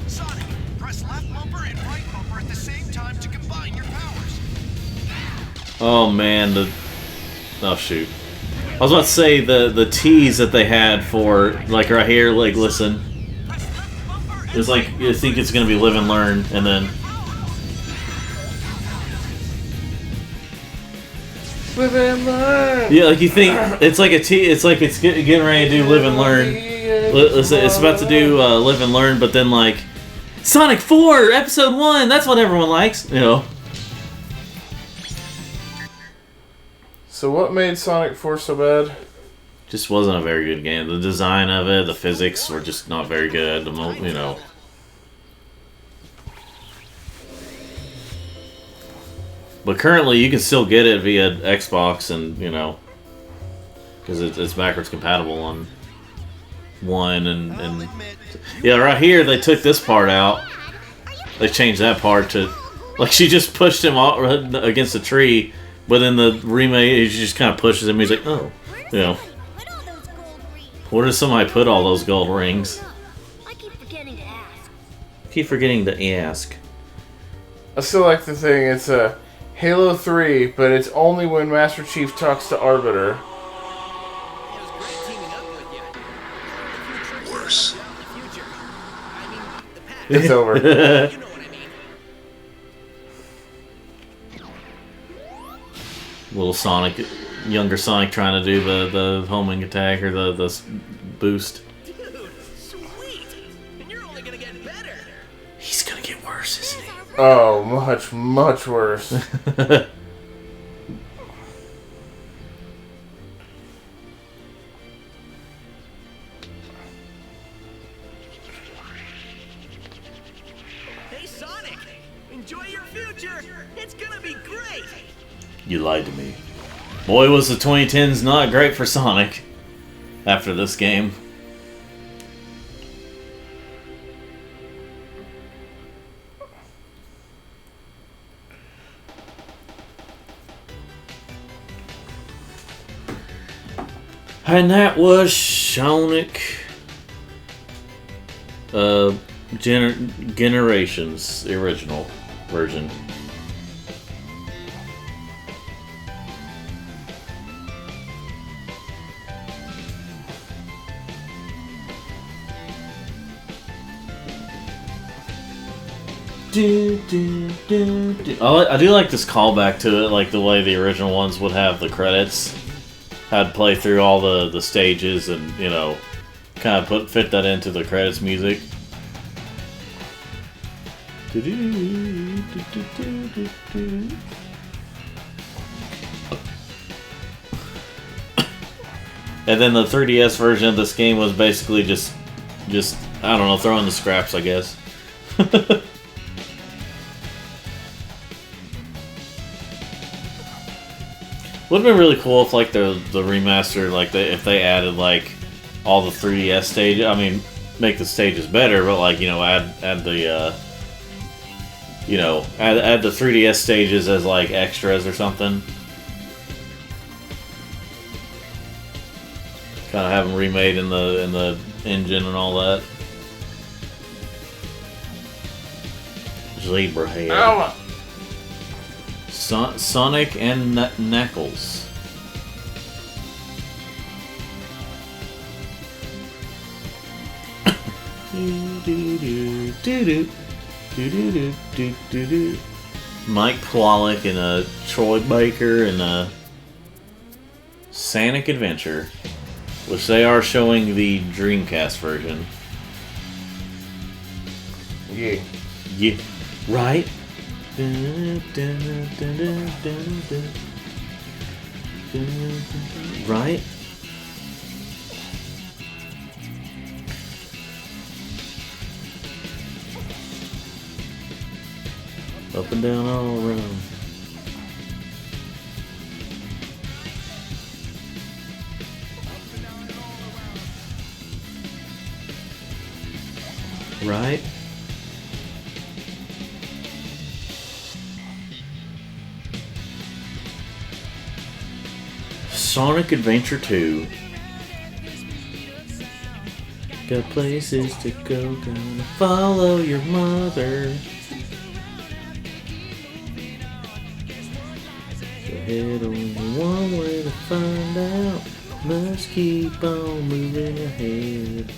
Sonic, press left bumper and right bumper at the same time to combine your powers. Oh man, oh shoot. I was about to say the tease that they had for like right here, like listen. It's like you think it's gonna be live and learn, and then Live and learn. yeah, like you think it's like it's like it's getting ready to do live and learn. It's about to do live and learn, but then like Sonic 4 Episode 1. That's what everyone likes, you know. So what made Sonic 4 so bad? Just wasn't a very good game. The design of it, the physics were just not very good. You know. But currently, you can still get it via Xbox, and you know, because it's backwards compatible on one and yeah, right here they took this part out. They changed that part to like she just pushed him against a tree, but then the remake, she just kind of pushes him. He's like, oh, you know, where does somebody put all those gold rings? I keep forgetting to ask. Keep forgetting to ask. I still like the thing, it's a Halo 3, but it's only when Master Chief talks to Arbiter. It was great teaming up with you. Worse. The future. I mean, the past. It's over. You know what I mean. Little Sonic, younger Sonic trying to do the homing attack or the boost. Dude, sweet. And you're only gonna get better. He's gonna get worse, isn't he? Oh, much, much worse. Hey, Sonic, enjoy your future. It's gonna be great. You lied to me. Boy, was the 2010s not great for Sonic after this game. And that was Sonic Generations, the original version. I do like this callback to it, like the way the original ones would have the credits. Had play through all the stages and, you know, kind of fit that into the credits music. And then the 3DS version of this game was basically just I don't know, throw in the scraps, I guess. Would have been really cool if, like, the remaster, like, if they added, like, all the 3DS stages. I mean, make the stages better, but, like, you know, add the, you know, add the 3DS stages as, like, extras or something. Kind of have them remade in the engine and all that. Zebra head. Ow. Sonic and Knuckles. Mike Pollock and a Troy Baker and a Sonic Adventure, which they are showing the Dreamcast version. Yeah. Yeah, right? Right? Up and down all around. Right? Sonic Adventure 2. Got places to go, gonna follow your mother. Go ahead, only one way to find out. Must keep on moving ahead.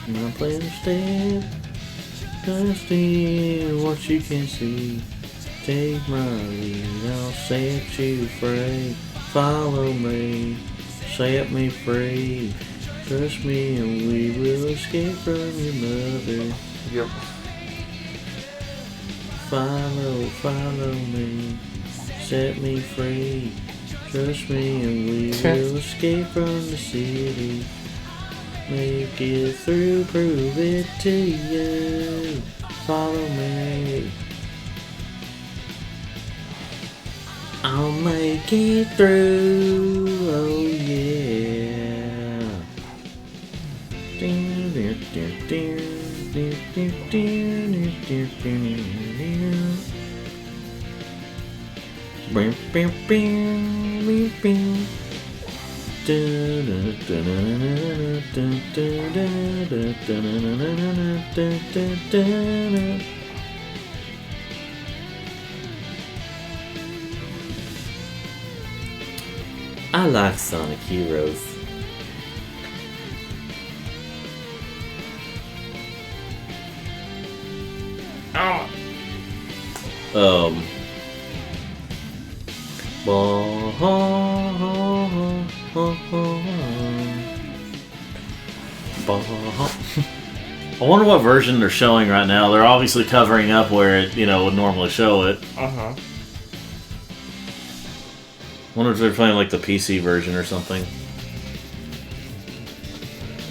My plan instead, understand what you can see. Take my lead, I'll set you free. Follow me, set me free. Trust me and we will escape from your mother. Yep. Follow me, set me free. Trust me and we will escape from the city. Make it through, prove it to you. Follow me. I'll make it through, oh yeah. I like Sonic Heroes. I wonder what version they're showing right now. They're obviously covering up where it, you know, would normally show it. Uh-huh. Wonder if they're playing like the PC version or something.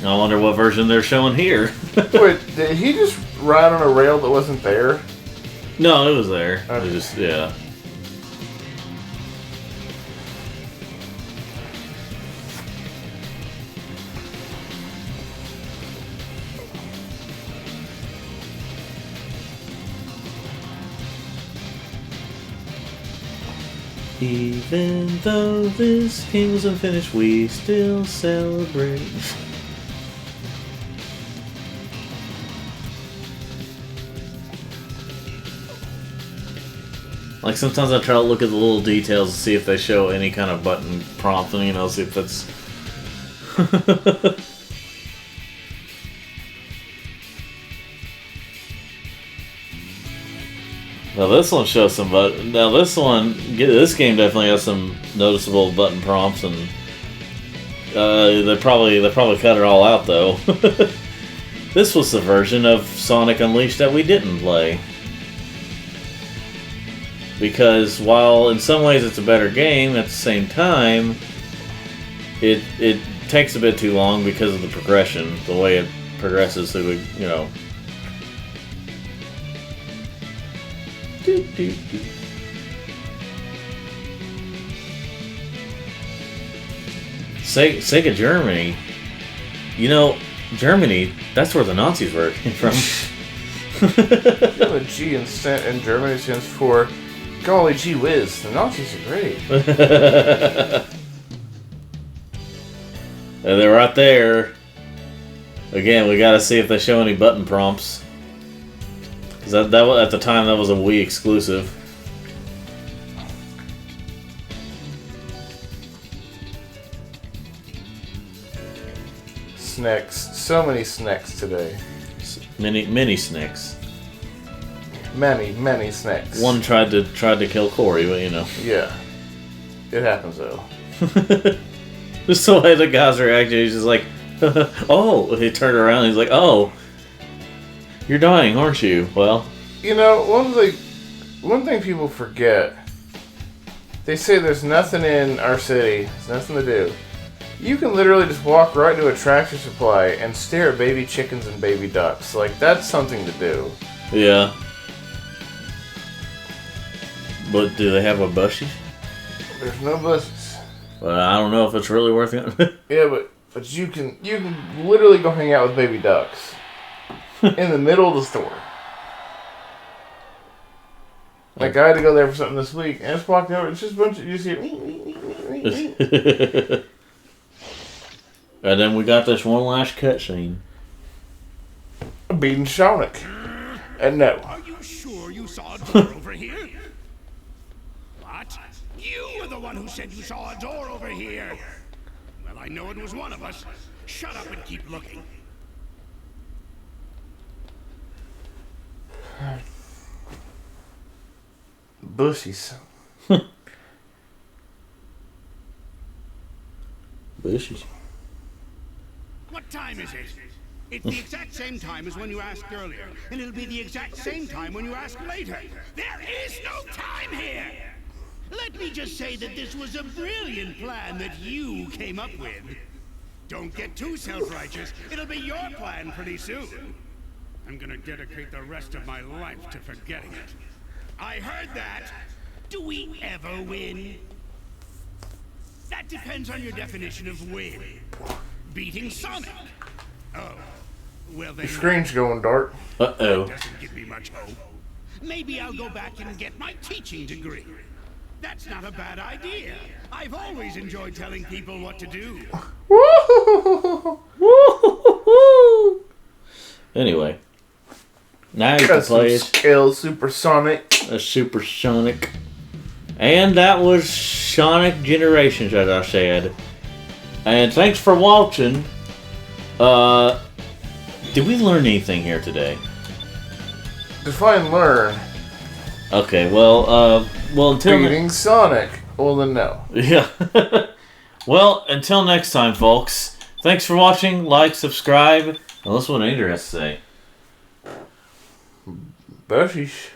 I wonder what version they're showing here. Wait, did he just ride on a rail that wasn't there? No, it was there. Okay. It just, yeah. Even though this game is unfinished, we still celebrate. Like, sometimes I try to look at the little details to see if they show any kind of button prompt, and, you know, see if that's... Now this one shows some button. Now this game definitely has some noticeable button prompts, and they probably cut it all out though. This was the version of Sonic Unleashed that we didn't play, because while in some ways it's a better game, at the same time, it takes a bit too long because of the progression, the way it progresses through the, you know. Sega Germany, you know, Germany, that's where the Nazis were from. The G in Germany stands for golly gee whiz, the Nazis are great. And they're right there. Again, we gotta see if they show any button prompts. Because that at the time, that was a Wii exclusive. Snacks. So many snacks today. Many snakes. Many snacks. One tried to kill Corey, but you know. Yeah. It happens though. Just the way the guys are acting, he's just like, oh, he turned around and he's like, oh, you're dying, aren't you? Well, you know, one thing people forget, they say there's nothing in our city, there's nothing to do. You can literally just walk right to a Tractor Supply and stare at baby chickens and baby ducks. Like, that's something to do. yeah. But do they have a bushy? There's no buses. But I don't know if it's really worth it. Yeah, but you can literally go hang out with baby ducks in the middle of the store. Like, I had to go there for something this week, and I just walked over. It's just a bunch of, you just hear. And then we got this one last cutscene. Beating Sonic. And no. Are you sure you saw a door over here? What? You were the one who said you saw a door over here. Well, I know it was one of us. Shut up and keep looking. Bushies. Bushies. What time is it? It's the exact same time as when you asked earlier, and it'll be the exact same time when you ask later. There is no time here! Let me just say that this was a brilliant plan that you came up with. Don't get too self-righteous. It'll be your plan pretty soon. I'm gonna dedicate the rest of my life to forgetting it. I heard that. Do we ever win? That depends on your definition of win. Beating Sonic. Oh, well then. Your screen's going dark. Uh-oh. Doesn't give me much hope. Maybe I'll go back and get my teaching degree. That's not a bad idea. I've always enjoyed telling people what to do. Anyway. Now you can play Scale Supersonic. a Supersonic. And that was Sonic Generations, as I said. And thanks for watching. Did we learn anything here today? Define learn. Okay, well, until Beating Sonic. Well, then no. yeah. Well, until next time, folks. Thanks for watching. Like, subscribe. And listen what Andrew has to say. Bushies.